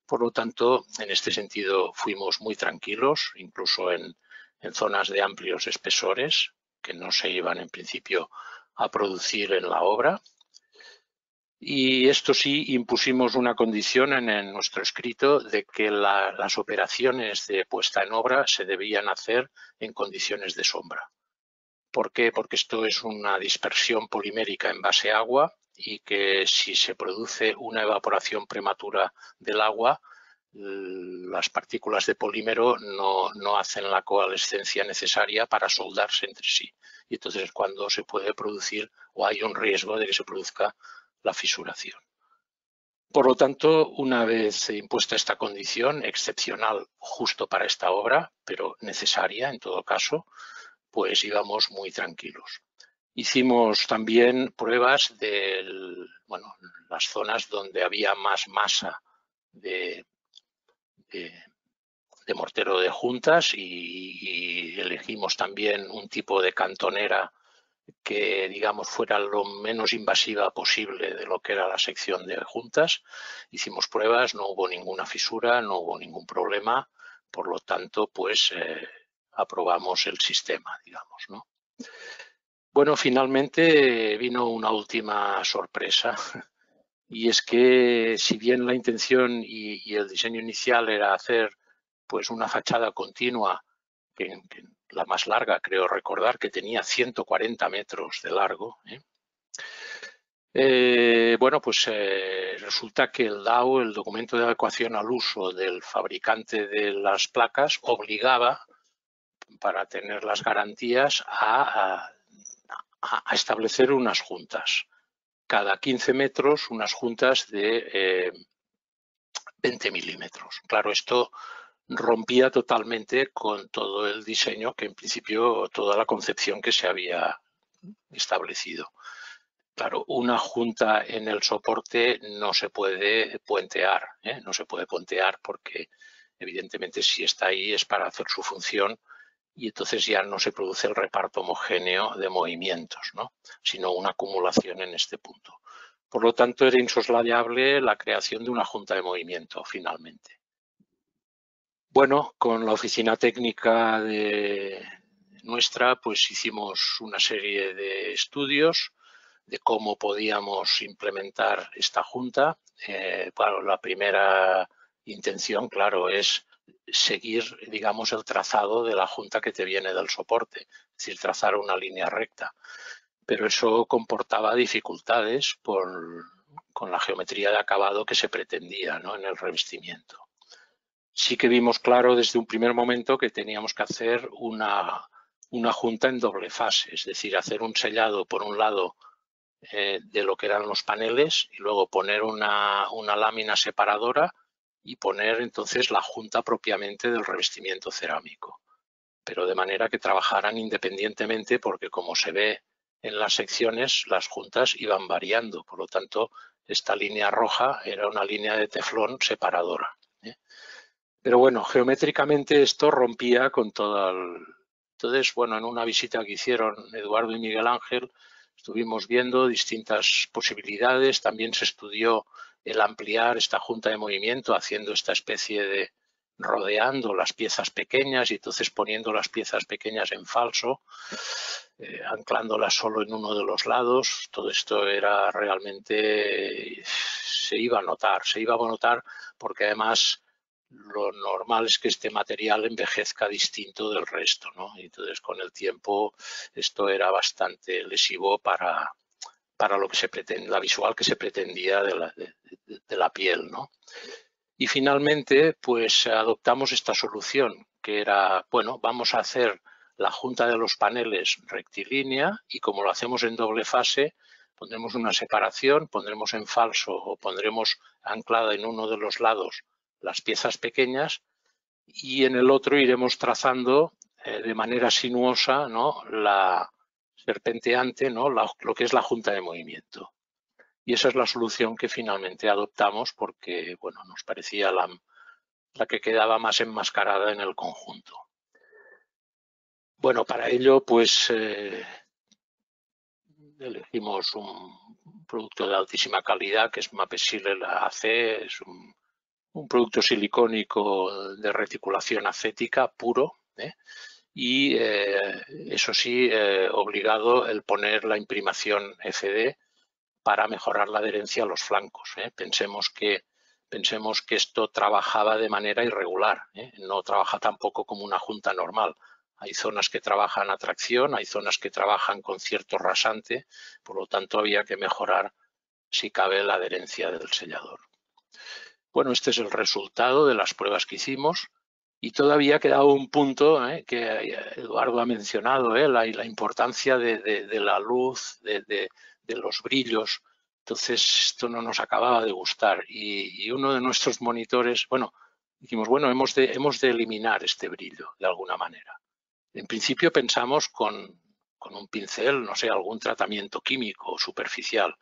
Por lo tanto, en este sentido fuimos muy tranquilos, incluso en zonas de amplios espesores, que no se iban en principio a producir en la obra. Y esto sí, impusimos una condición en nuestro escrito de que las operaciones de puesta en obra se debían hacer en condiciones de sombra. ¿Por qué? Porque esto es una dispersión polimérica en base a agua y que si se produce una evaporación prematura del agua, las partículas de polímero no hacen la coalescencia necesaria para soldarse entre sí. Y entonces es cuando se puede producir o hay un riesgo de que se produzca la fisuración. Por lo tanto, una vez impuesta esta condición, excepcional justo para esta obra, pero necesaria en todo caso, pues íbamos muy tranquilos. Hicimos también pruebas de las zonas donde había más masa de mortero de juntas y elegimos también un tipo de cantonera que, digamos, fuera lo menos invasiva posible de lo que era la sección de juntas. Hicimos pruebas, no hubo ninguna fisura, no hubo ningún problema, por lo tanto, pues aprobamos el sistema, digamos, ¿no? Bueno, finalmente vino una última sorpresa, y es que si bien la intención y el diseño inicial era hacer pues una fachada continua, que la más larga, creo recordar, que tenía 140 metros de largo. Bueno, pues resulta que el DAO, el documento de adecuación al uso del fabricante de las placas, obligaba, para tener las garantías, a establecer unas juntas. Cada 15 metros, unas juntas de 20 milímetros. Claro, esto rompía totalmente con todo el diseño que en principio, toda la concepción que se había establecido. Claro, una junta en el soporte no se puede puentear, no se puede puentear porque evidentemente si está ahí es para hacer su función y entonces ya no se produce el reparto homogéneo de movimientos, ¿no? Sino una acumulación en este punto. Por lo tanto, era insoslayable la creación de una junta de movimiento finalmente. Bueno, con la oficina técnica nuestra, pues hicimos una serie de estudios de cómo podíamos implementar esta junta. Bueno, la primera intención, claro, es seguir, digamos, el trazado de la junta que te viene del soporte, es decir, trazar una línea recta. Pero eso comportaba dificultades con la geometría de acabado que se pretendía, ¿no?, en el revestimiento. Sí que vimos claro desde un primer momento que teníamos que hacer una junta en doble fase, es decir, hacer un sellado por un lado de lo que eran los paneles y luego poner una lámina separadora y poner entonces la junta propiamente del revestimiento cerámico. pero de manera que trabajaran independientemente, porque como se ve en las secciones, las juntas iban variando. Por lo tanto, esta línea roja era una línea de teflón separadora. Pero bueno, geométricamente esto rompía con todo el... Entonces, bueno, en una visita que hicieron Eduardo y Miguel Ángel, estuvimos viendo distintas posibilidades. También se estudió el ampliar esta junta de movimiento, haciendo esta especie de rodeando las piezas pequeñas y entonces poniendo las piezas pequeñas en falso, anclándolas solo en uno de los lados. Todo esto era realmente, se iba a notar porque además lo normal es que este material envejezca distinto del resto, ¿no? Entonces, con el tiempo, esto era bastante lesivo para lo que se pretende, la visual que se pretendía de la piel, ¿no? Y finalmente, pues adoptamos esta solución, que era, bueno, vamos a hacer la junta de los paneles rectilínea y como lo hacemos en doble fase, pondremos una separación, pondremos en falso o pondremos anclada en uno de los lados las piezas pequeñas y en el otro iremos trazando de manera sinuosa, ¿no?, la serpenteante, ¿no?, lo que es la junta de movimiento. Y esa es la solución que finalmente adoptamos porque, bueno, nos parecía la que quedaba más enmascarada en el conjunto. Bueno, para ello, pues elegimos un producto de altísima calidad que es Mapesile AC, es un producto silicónico de reticulación acética puro, y eso sí, obligado el poner la imprimación FD para mejorar la adherencia a los flancos. Pensemos que esto trabajaba de manera irregular, no trabaja tampoco como una junta normal. Hay zonas que trabajan a tracción, hay zonas que trabajan con cierto rasante, por lo tanto había que mejorar, si cabe, la adherencia del sellador. Bueno, este es el resultado de las pruebas que hicimos y todavía quedaba un punto que Eduardo ha mencionado, la importancia de la luz, de los brillos. Entonces, esto no nos acababa de gustar y uno de nuestros monitores, bueno, dijimos, bueno, hemos de eliminar este brillo de alguna manera. En principio pensamos con un pincel, no sé, algún tratamiento químico superficial,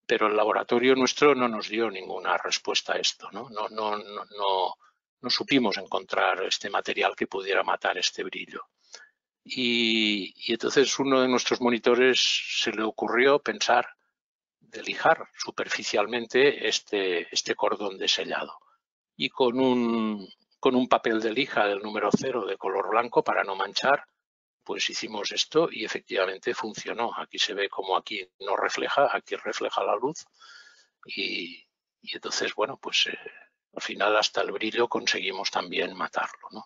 pero el laboratorio nuestro no nos dio ninguna respuesta a esto, ¿no? No supimos encontrar este material que pudiera matar este brillo. Y entonces uno de nuestros monitores se le ocurrió pensar de lijar superficialmente este cordón de sellado. Y con un papel de lija del número 0 de color blanco para no manchar, pues hicimos esto y efectivamente funcionó. Aquí se ve como aquí no refleja, aquí refleja la luz y entonces, bueno, pues al final hasta el brillo conseguimos también matarlo, ¿no?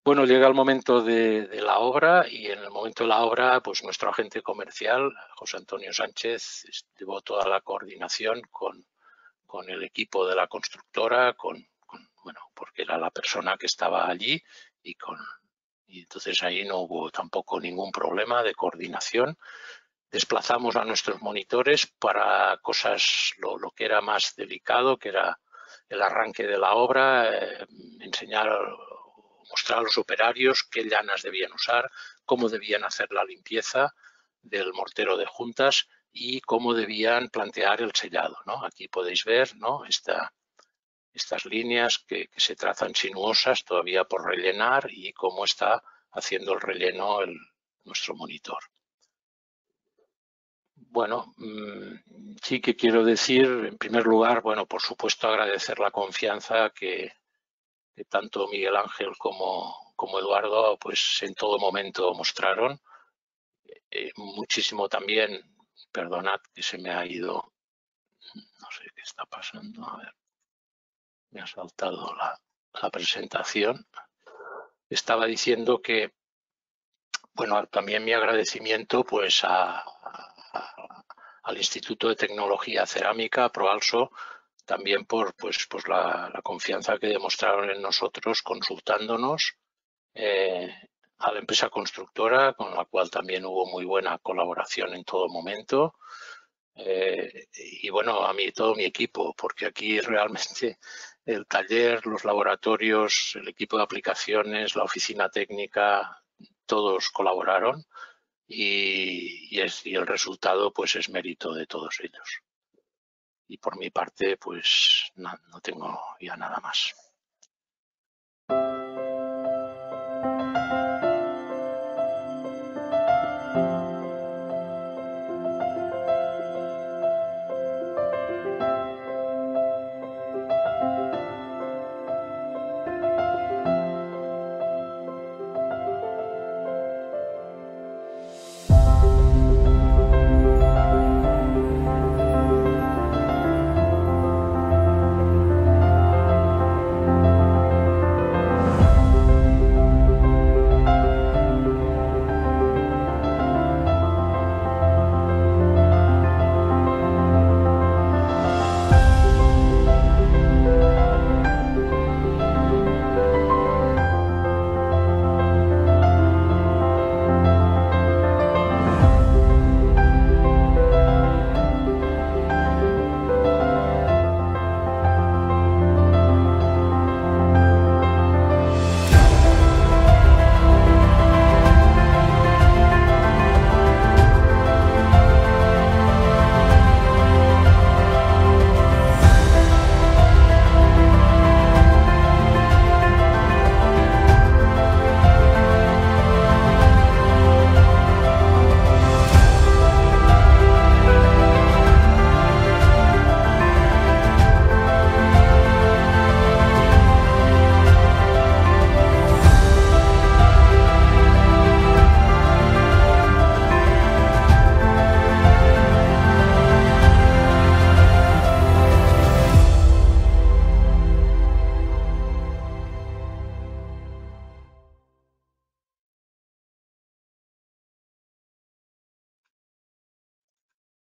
Bueno, llega el momento de la obra y en el momento de la obra, pues nuestro agente comercial, José Antonio Sánchez, llevó toda la coordinación con el equipo de la constructora, bueno, porque era la persona que estaba allí y entonces ahí no hubo tampoco ningún problema de coordinación. Desplazamos a nuestros monitores para cosas, lo que era más delicado, que era el arranque de la obra, mostrar a los operarios qué llanas debían usar, cómo debían hacer la limpieza del mortero de juntas y cómo debían plantear el sellado, ¿no? Aquí podéis ver, ¿no?, estas líneas que se trazan sinuosas todavía por rellenar y cómo está haciendo el relleno nuestro monitor. Bueno, sí que quiero decir, en primer lugar, bueno, por supuesto agradecer la confianza que tanto Miguel Ángel como Eduardo, pues en todo momento mostraron. Muchísimo también, perdonad que se me ha ido, no sé qué está pasando, a ver. Me ha saltado la presentación. Estaba diciendo que, bueno, también mi agradecimiento pues al Instituto de Tecnología Cerámica, Proalso, también por la confianza que demostraron en nosotros consultándonos, a la empresa constructora, con la cual también hubo muy buena colaboración en todo momento, Y bueno, a mí todo mi equipo, porque aquí realmente el taller, los laboratorios, el equipo de aplicaciones, la oficina técnica, todos colaboraron y el resultado pues es mérito de todos ellos. Y por mi parte pues no tengo ya nada más.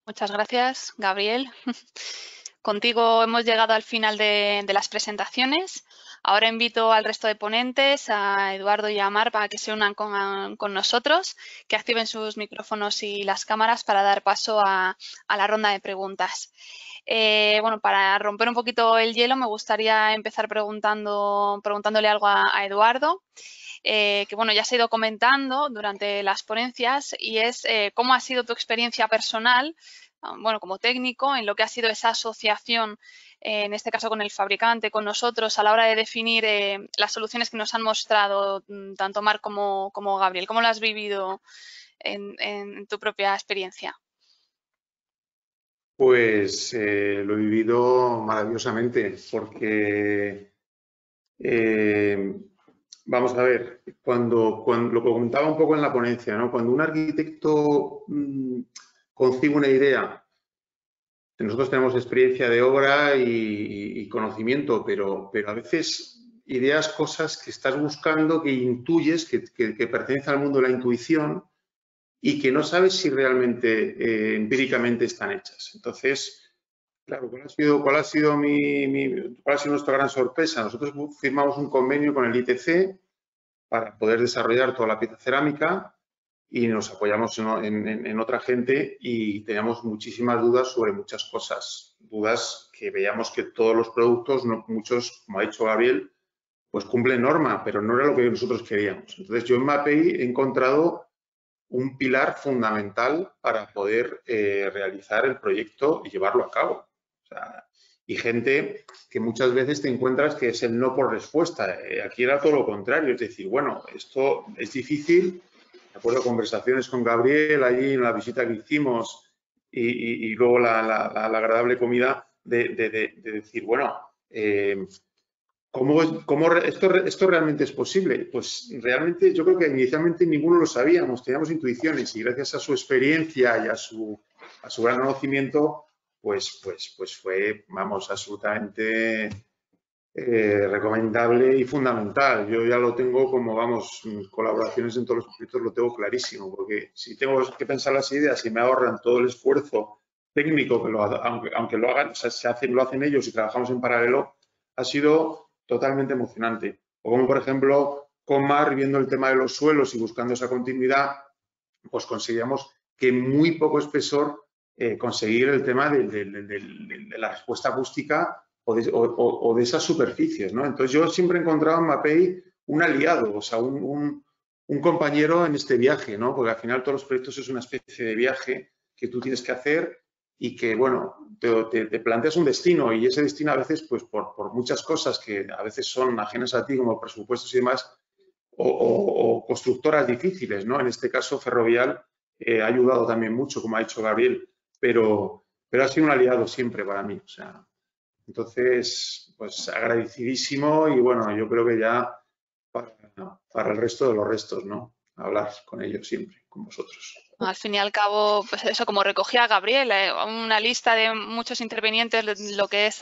Muchas gracias, Gabriel. Contigo hemos llegado al final de las presentaciones. Ahora invito al resto de ponentes, a Eduardo y a Mar, para que se unan con nosotros, que activen sus micrófonos y las cámaras para dar paso a la ronda de preguntas. Bueno, para romper un poquito el hielo, me gustaría empezar preguntándole algo a Eduardo. Que bueno, ya se ha ido comentando durante las ponencias, y es cómo ha sido tu experiencia personal, bueno, como técnico, en lo que ha sido esa asociación, en este caso con el fabricante, con nosotros, a la hora de definir las soluciones que nos han mostrado tanto Marc como Gabriel. ¿Cómo lo has vivido en tu propia experiencia? Pues lo he vivido maravillosamente, porque vamos a ver, cuando lo comentaba un poco en la ponencia, ¿no? Cuando un arquitecto concibe una idea, nosotros tenemos experiencia de obra y conocimiento, pero a veces ideas, cosas que estás buscando, que intuyes, que pertenecen al mundo de la intuición y que no sabes si realmente empíricamente están hechas. Entonces, claro, ¿cuál ha sido nuestra gran sorpresa? Nosotros firmamos un convenio con el ITC para poder desarrollar toda la pieza cerámica y nos apoyamos en otra gente y teníamos muchísimas dudas sobre muchas cosas. Dudas que veíamos que todos los productos, muchos, como ha dicho Gabriel, pues cumplen norma, pero no era lo que nosotros queríamos. Entonces, yo en Mapei he encontrado un pilar fundamental para poder realizar el proyecto y llevarlo a cabo. O sea, y gente que muchas veces te encuentras que es el no por respuesta. Aquí era todo lo contrario, es decir, bueno, esto es difícil. Me acuerdo de conversaciones con Gabriel allí en la visita que hicimos y luego la agradable comida de decir, bueno, ¿cómo esto realmente es posible? Pues realmente yo creo que inicialmente ninguno lo sabíamos, teníamos intuiciones y gracias a su experiencia y a su gran conocimiento, pues fue, vamos, absolutamente recomendable y fundamental. Yo ya lo tengo como, vamos, colaboraciones en todos los proyectos lo tengo clarísimo, porque si tengo que pensar las ideas y me ahorran todo el esfuerzo técnico, que aunque lo hagan, o sea, lo hacen ellos y trabajamos en paralelo, ha sido totalmente emocionante. O como, por ejemplo, con Mar, viendo el tema de los suelos y buscando esa continuidad, pues conseguíamos que muy poco espesor conseguir el tema de la respuesta acústica o de esas superficies, ¿no? Entonces yo siempre he encontrado en Mapei un aliado, o sea, un compañero en este viaje, ¿no? Porque al final todos los proyectos es una especie de viaje que tú tienes que hacer y que, bueno, te planteas un destino y ese destino a veces, pues por muchas cosas que a veces son ajenas a ti, como presupuestos y demás, o constructoras difíciles, ¿no? En este caso, Ferrovial ha ayudado también mucho, como ha dicho Gabriel, pero ha sido un aliado siempre para mí, o sea, entonces, pues agradecidísimo y bueno, yo creo que ya para el resto de los restos, ¿no? Hablar con ellos siempre, con vosotros. Al fin y al cabo, pues eso, como recogía Gabriel, una lista de muchos intervinientes, lo que es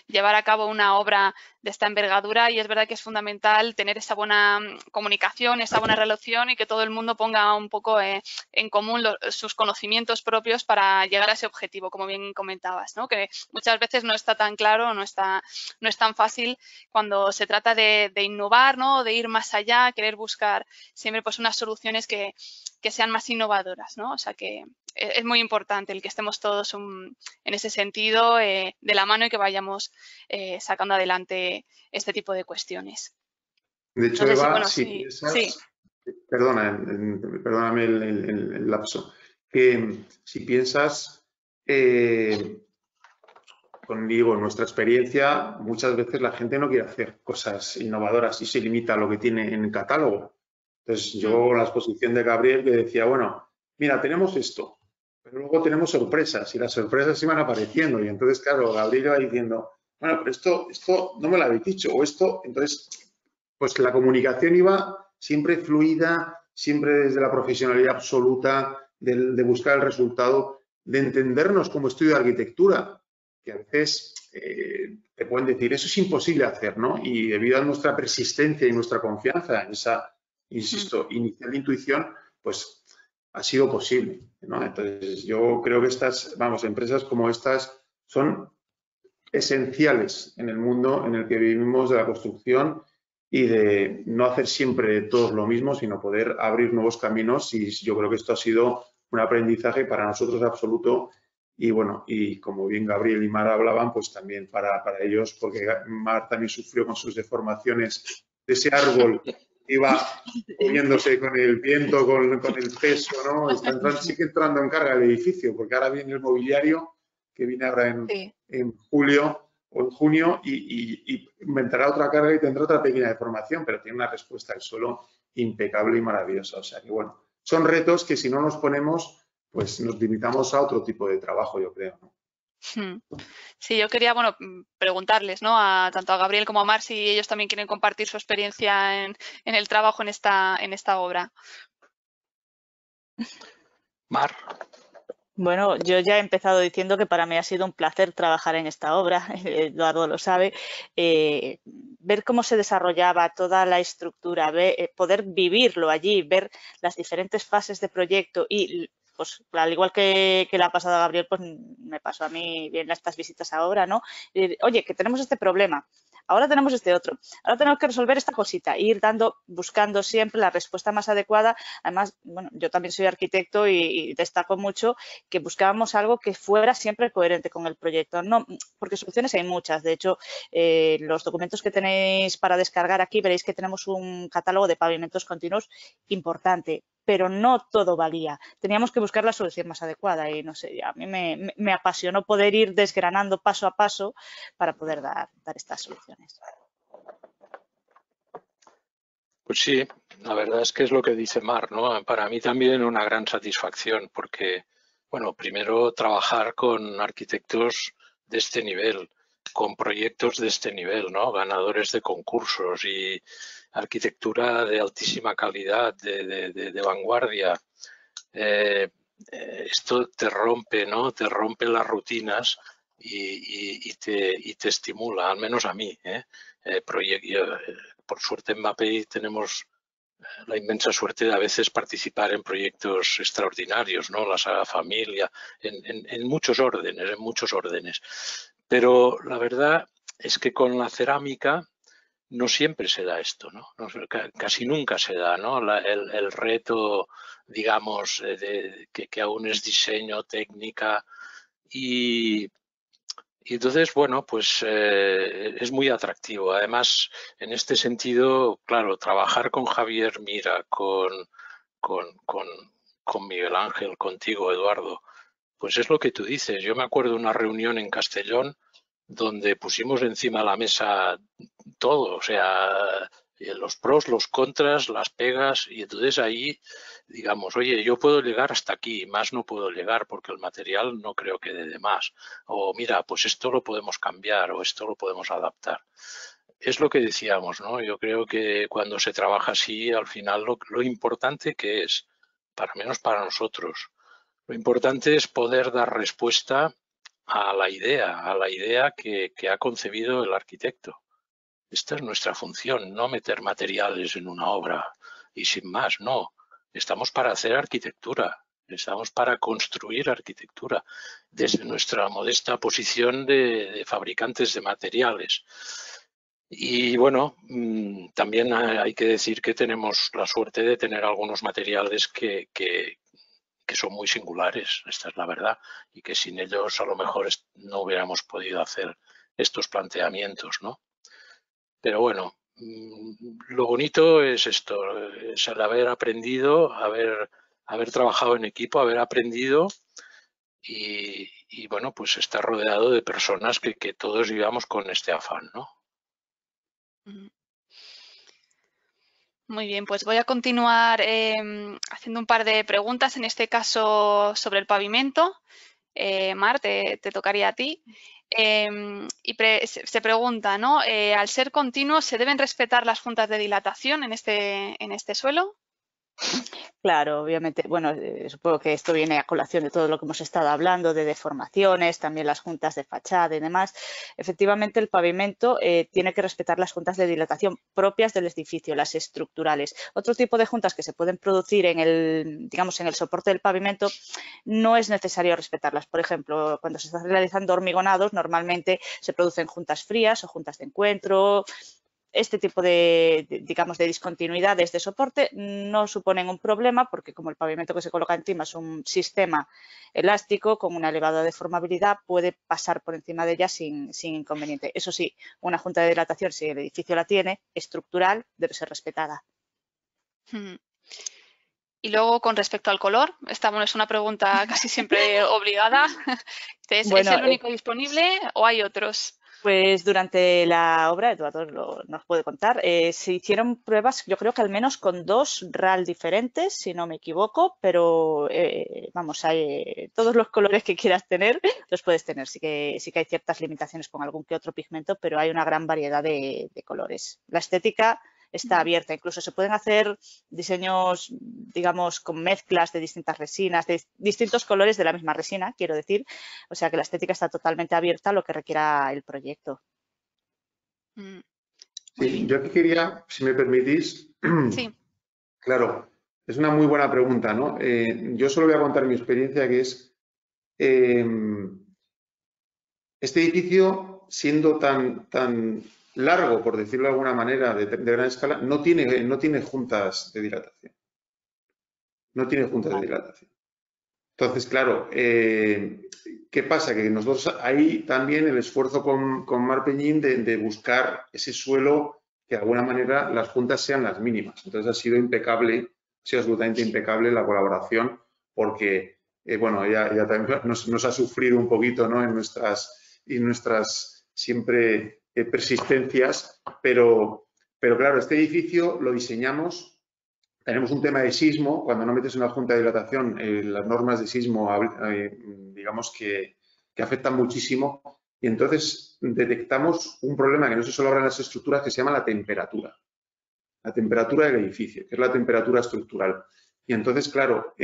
llevar a cabo una obra de esta envergadura, y es verdad que es fundamental tener esa buena comunicación, esa buena relación y que todo el mundo ponga un poco en común sus conocimientos propios para llegar a ese objetivo, como bien comentabas, ¿no? Que muchas veces no está tan claro, no es tan fácil cuando se trata de innovar, ¿no? De ir más allá, querer buscar siempre pues unas soluciones que sean más innovadoras, ¿no? O sea que es muy importante el que estemos todos en ese sentido de la mano y que vayamos sacando adelante este tipo de cuestiones. De hecho, No sé Eva, bueno, si sí, piensas, sí. perdóname el lapso, que si piensas, digo, en nuestra experiencia, muchas veces la gente no quiere hacer cosas innovadoras y se limita a lo que tiene en el catálogo. Entonces, yo la exposición de Gabriel le decía, bueno, mira, tenemos esto, pero luego tenemos sorpresas y las sorpresas iban apareciendo. Y entonces, claro, Gabriel iba diciendo, bueno, pero esto no me lo habéis dicho, o esto, entonces, pues la comunicación iba siempre fluida, siempre desde la profesionalidad absoluta, de buscar el resultado, de entendernos como estudio de arquitectura, que a veces te pueden decir, eso es imposible hacer, ¿no? Y debido a nuestra persistencia y nuestra confianza en esa, insisto, inicial intuición, pues ha sido posible, ¿no? Entonces, yo creo que empresas como estas son esenciales en el mundo en el que vivimos de la construcción y de no hacer siempre todos lo mismo, sino poder abrir nuevos caminos, y yo creo que esto ha sido un aprendizaje para nosotros absoluto. Y bueno, y como bien Gabriel y Mar hablaban, pues también para ellos, porque Mar también sufrió con sus deformaciones de ese árbol que iba moviéndose con el viento, con el peso, ¿no? Sigue entrando en carga el edificio, porque ahora viene el mobiliario, que viene ahora en julio o en junio, y inventará otra carga y tendrá otra pequeña deformación, pero tiene una respuesta al suelo impecable y maravillosa. O sea que, bueno, son retos que si no nos ponemos, pues nos limitamos a otro tipo de trabajo, yo creo, ¿no? Sí, yo quería, bueno, preguntarles, ¿no? Tanto a Gabriel como a Mar si ellos también quieren compartir su experiencia en el trabajo en esta obra. Mar. Bueno, yo ya he empezado diciendo que para mí ha sido un placer trabajar en esta obra, Eduardo lo sabe, ver cómo se desarrollaba toda la estructura, poder vivirlo allí, ver las diferentes fases de proyecto y, pues, al igual que le ha pasado a Gabriel, pues me pasó a mí bien estas visitas ahora, ¿no? Oye, que tenemos este problema. Ahora tenemos este otro, ahora tenemos que resolver esta cosita, ir buscando siempre la respuesta más adecuada. Además, bueno, yo también soy arquitecto y destaco mucho que buscábamos algo que fuera siempre coherente con el proyecto, no, porque soluciones hay muchas. De hecho, los documentos que tenéis para descargar aquí veréis que tenemos un catálogo de pavimentos continuos importante, pero no todo valía. Teníamos que buscar la solución más adecuada y no sé, a mí me apasionó poder ir desgranando paso a paso para poder dar estas soluciones. Pues sí, la verdad es que es lo que dice Mar, ¿no? Para mí también una gran satisfacción porque, bueno, primero trabajar con arquitectos de este nivel, con proyectos de este nivel, ¿no? Ganadores de concursos y arquitectura de altísima calidad, de vanguardia. Esto te rompe, ¿no? Te rompe las rutinas y te estimula, al menos a mí, por suerte en Mapei tenemos la inmensa suerte de a veces participar en proyectos extraordinarios, ¿no? La Sagrada Familia, en muchos órdenes, Pero la verdad es que con la cerámica no siempre se da esto, ¿no? Casi nunca se da, ¿no? El reto, digamos, que aún es diseño, técnica y entonces, bueno, pues es muy atractivo. Además, en este sentido, claro, trabajar con Javier Mira, con Miguel Ángel, contigo, Eduardo, pues es lo que tú dices. Yo me acuerdo de una reunión en Castellón donde pusimos encima de la mesa todo, o sea, los pros, los contras, las pegas, y entonces ahí, digamos, oye, yo puedo llegar hasta aquí, más no puedo llegar porque el material no creo que dé de más. O mira, pues esto lo podemos cambiar o esto lo podemos adaptar. Es lo que decíamos, ¿no? Yo creo que cuando se trabaja así, al final lo importante que es, para menos para nosotros, lo importante es poder dar respuesta a la idea que ha concebido el arquitecto. Esta es nuestra función, no meter materiales en una obra y sin más, no. Estamos para hacer arquitectura, estamos para construir arquitectura desde nuestra modesta posición de fabricantes de materiales. Y bueno, también hay que decir que tenemos la suerte de tener algunos materiales que son muy singulares, esta es la verdad, y que sin ellos a lo mejor no hubiéramos podido hacer estos planteamientos, ¿no? Pero bueno, lo bonito es esto, es el haber aprendido, haber trabajado en equipo, haber aprendido y bueno, pues estar rodeado de personas que todos vivamos con este afán, ¿no? Muy bien, pues voy a continuar haciendo un par de preguntas, en este caso sobre el pavimento. Mar, te tocaría a ti. Se pregunta, ¿no? Al ser continuo, ¿se deben respetar las juntas de dilatación en este suelo? Claro, obviamente, bueno, supongo que esto viene a colación de todo lo que hemos estado hablando, de deformaciones, también las juntas de fachada y demás. Efectivamente, el pavimento tiene que respetar las juntas de dilatación propias del edificio, las estructurales. Otro tipo de juntas que se pueden producir en el, digamos, en el soporte del pavimento, no es necesario respetarlas. Por ejemplo, cuando se están realizando hormigonados, normalmente se producen juntas frías o juntas de encuentro. Este tipo digamos, de discontinuidades de soporte no suponen un problema porque como el pavimento que se coloca encima es un sistema elástico con una elevada deformabilidad, puede pasar por encima de ella sin inconveniente. Eso sí, una junta de dilatación, si el edificio la tiene, estructural, debe ser respetada. Y luego, con respecto al color, esta es una pregunta casi siempre obligada. ¿Es el único disponible o hay otros? Pues durante la obra, Eduardo nos puede contar, se hicieron pruebas, yo creo que al menos con 2 RAL diferentes, si no me equivoco, pero vamos, todos los colores que quieras tener los puedes tener. Sí que hay ciertas limitaciones con algún que otro pigmento, pero hay una gran variedad de colores. La estética está abierta, incluso se pueden hacer diseños, digamos, con mezclas de distintas resinas, de distintos colores de la misma resina, quiero decir. O sea que la estética está totalmente abierta a lo que requiera el proyecto. Sí, yo aquí quería, si me permitís, sí. Claro, es una muy buena pregunta, ¿no? Yo solo voy a contar mi experiencia, que es este edificio, siendo tan largo, por decirlo de alguna manera, de gran escala, no tiene juntas de dilatación. No tiene juntas de dilatación. Entonces, claro, ¿qué pasa? Que nosotros hay también el esfuerzo con Mar Peñín de buscar ese suelo que de alguna manera las juntas sean las mínimas. Entonces ha sido impecable, ha sido absolutamente impecable la colaboración porque, bueno, ella también nos ha sufrido un poquito, ¿no? en nuestras siempre persistencias, pero claro, este edificio lo diseñamos. Tenemos un tema de sismo, cuando no metes una junta de dilatación, las normas de sismo, digamos que afectan muchísimo y entonces detectamos un problema que no se suele hablar en las estructuras que se llama la temperatura del edificio, que es la temperatura estructural. Y entonces, claro,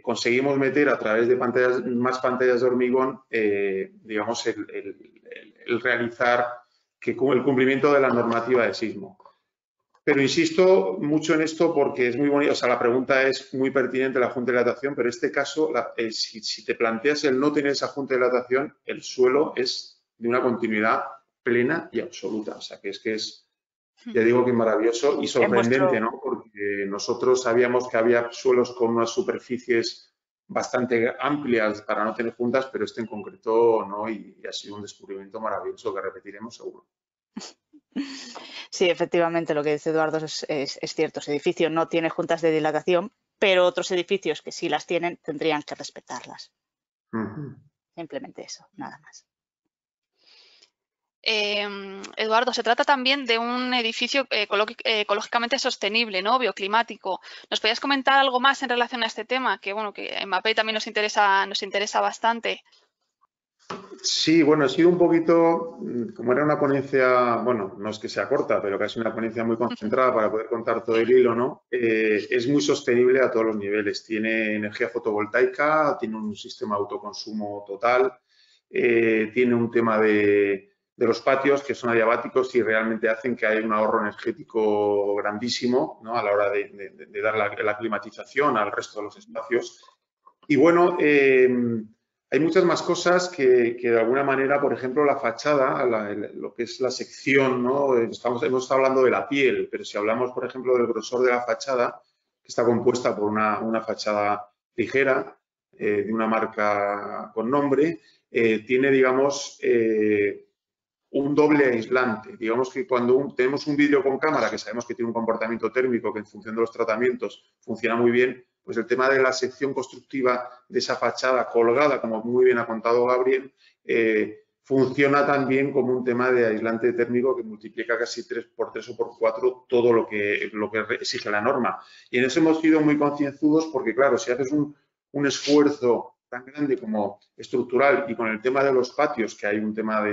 conseguimos meter a través de más pantallas de hormigón, digamos, el realizar el cumplimiento de la normativa de sismo. Pero insisto mucho en esto porque es muy bonito, o sea, la pregunta es muy pertinente, la junta de dilatación, pero en este caso, si te planteas el no tener esa junta de dilatación, el suelo es de una continuidad plena y absoluta, o sea, que es Ya digo que maravilloso y sorprendente, ¿no? Porque nosotros sabíamos que había suelos con unas superficies bastante amplias para no tener juntas, pero este en concreto no, y ha sido un descubrimiento maravilloso que repetiremos seguro. Sí, efectivamente, lo que dice Eduardo es cierto. Ese edificio no tiene juntas de dilatación, pero otros edificios que sí las tienen tendrían que respetarlas. Simplemente eso, nada más. Eduardo, se trata también de un edificio ecológicamente sostenible, ¿no? Bioclimático. ¿Nos podías comentar algo más en relación a este tema? Que bueno, que en Mapei también nos interesa bastante. Sí, bueno, ha sido un poquito, como era una ponencia, bueno, no es que sea corta, pero casi una ponencia muy concentrada para poder contar todo el hilo, ¿no? Es muy sostenible a todos los niveles. Tiene energía fotovoltaica, tiene un sistema de autoconsumo total, tiene un tema de los patios que son adiabáticos y realmente hacen que haya un ahorro energético grandísimo, ¿no? A la hora de dar la climatización al resto de los espacios. Y bueno, hay muchas más cosas que de alguna manera, por ejemplo, la fachada, lo que es la sección, ¿no? Hemos estado hablando de la piel, pero si hablamos, por ejemplo, del grosor de la fachada, que está compuesta por una fachada ligera, de una marca con nombre, tiene, digamos, un doble aislante. Digamos que cuando tenemos un vidrio con cámara, que sabemos que tiene un comportamiento térmico que en función de los tratamientos funciona muy bien, pues el tema de la sección constructiva de esa fachada colgada, como muy bien ha contado Gabriel, funciona también como un tema de aislante térmico que multiplica casi 3 por 3 o por 4 todo lo que exige la norma. Y en eso hemos sido muy concienzudos porque, claro, si haces un esfuerzo tan grande como estructural y con el tema de los patios, que hay un tema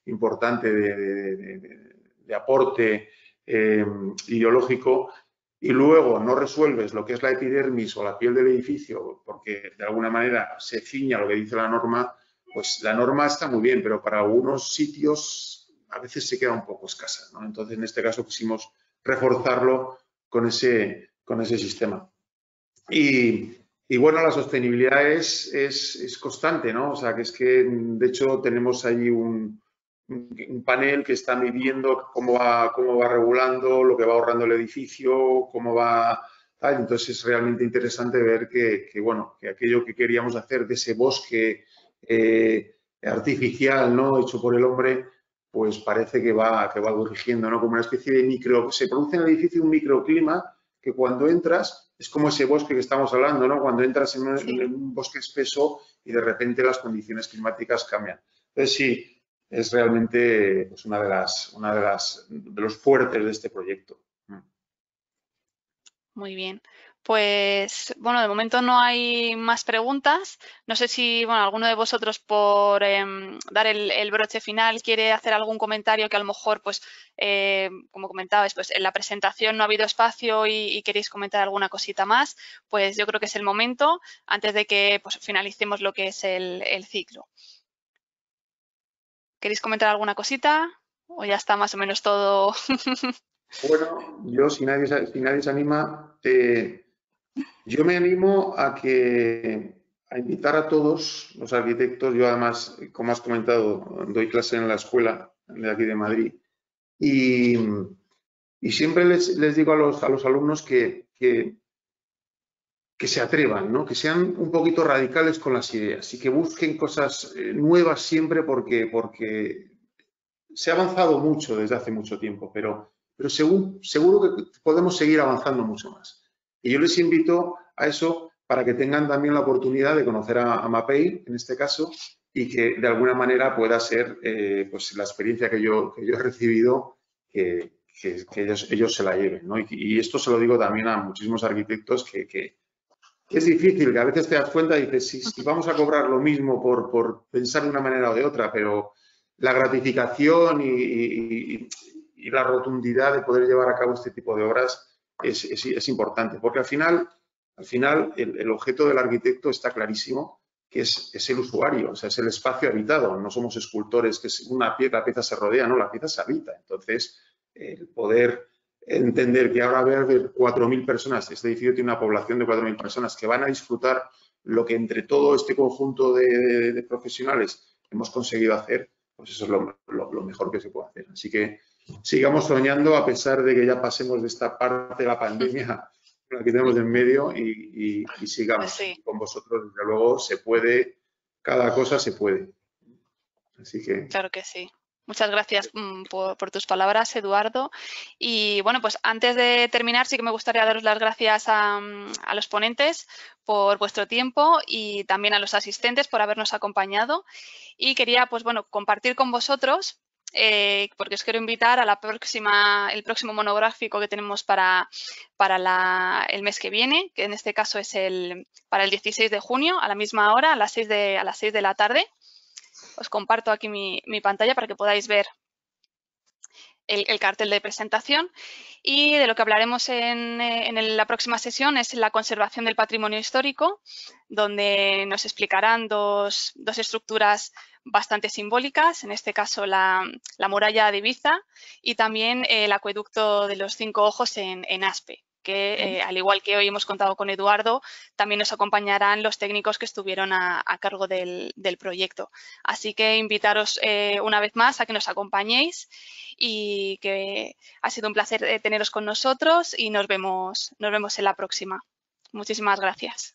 importante de aporte ideológico, y luego no resuelves lo que es la epidermis o la piel del edificio porque de alguna manera se ciña a lo que dice la norma, pues la norma está muy bien, pero para algunos sitios a veces se queda un poco escasa, ¿no? Entonces, en este caso quisimos reforzarlo con ese sistema. Y bueno, la sostenibilidad es constante, ¿no? O sea, que es que, de hecho, tenemos allí un panel que está midiendo cómo va regulando, lo que va ahorrando el edificio, cómo va tal. Entonces es realmente interesante ver que aquello que queríamos hacer de ese bosque artificial, ¿no? Hecho por el hombre, pues parece que va corrigiendo, ¿no? Como una especie de se produce en el edificio un microclima que cuando entras es como ese bosque que estamos hablando, ¿no? Cuando entras en un bosque espeso y de repente las condiciones climáticas cambian. Entonces sí, es realmente pues, una de los fuertes de este proyecto. Muy bien. Pues, bueno, de momento no hay más preguntas. No sé si, bueno, alguno de vosotros por dar el broche final quiere hacer algún comentario que a lo mejor, pues, como comentabais, pues en la presentación no ha habido espacio y queréis comentar alguna cosita más, pues yo creo que es el momento antes de que pues, finalicemos lo que es el ciclo. ¿Queréis comentar alguna cosita? ¿O ya está más o menos todo? Bueno, yo si nadie se anima, yo me animo a invitar a todos los arquitectos. Yo además, como has comentado, doy clase en la escuela de aquí de Madrid y siempre les digo a los alumnos que se atrevan, ¿no? Que sean un poquito radicales con las ideas y que busquen cosas nuevas siempre porque se ha avanzado mucho desde hace mucho tiempo, pero seguro que podemos seguir avanzando mucho más. Y yo les invito a eso para que tengan también la oportunidad de conocer a Mapei, en este caso, y que de alguna manera pueda ser pues la experiencia que yo he recibido, que ellos se la lleven, ¿no? Y esto se lo digo también a muchísimos arquitectos que es difícil, que a veces te das cuenta y dices, si vamos a cobrar lo mismo por pensar de una manera o de otra, pero la gratificación y la rotundidad de poder llevar a cabo este tipo de obras es importante, porque al final el objeto del arquitecto está clarísimo, que es el usuario, o sea, es el espacio habitado. No somos escultores, que es la pieza se rodea, no, la pieza se habita. Entonces, el poder entender que ahora va a haber 4.000 personas, este edificio tiene una población de 4.000 personas que van a disfrutar lo que entre todo este conjunto de profesionales hemos conseguido hacer, pues eso es lo mejor que se puede hacer. Así que sigamos soñando a pesar de que ya pasemos de esta parte de la pandemia, la que tenemos en medio, y sigamos. Pues sí. Con vosotros, desde luego, se puede, cada cosa se puede. Así que... Claro que sí. Muchas gracias por tus palabras, Eduardo. Y bueno, pues antes de terminar, sí que me gustaría daros las gracias a los ponentes por vuestro tiempo y también a los asistentes por habernos acompañado. Y quería, pues bueno, compartir con vosotros, porque os quiero invitar a el próximo monográfico que tenemos para el mes que viene, que en este caso es para el 16 de junio, a la misma hora, a las 6 de la tarde. Os comparto aquí mi pantalla para que podáis ver el cartel de presentación, y de lo que hablaremos en la próxima sesión es la conservación del patrimonio histórico, donde nos explicarán dos estructuras bastante simbólicas, en este caso la muralla de Ibiza y también el acueducto de los 5 ojos en Aspe, que al igual que hoy hemos contado con Eduardo, también nos acompañarán los técnicos que estuvieron a cargo del proyecto. Así que invitaros una vez más a que nos acompañéis, y que ha sido un placer teneros con nosotros, y nos vemos en la próxima. Muchísimas gracias.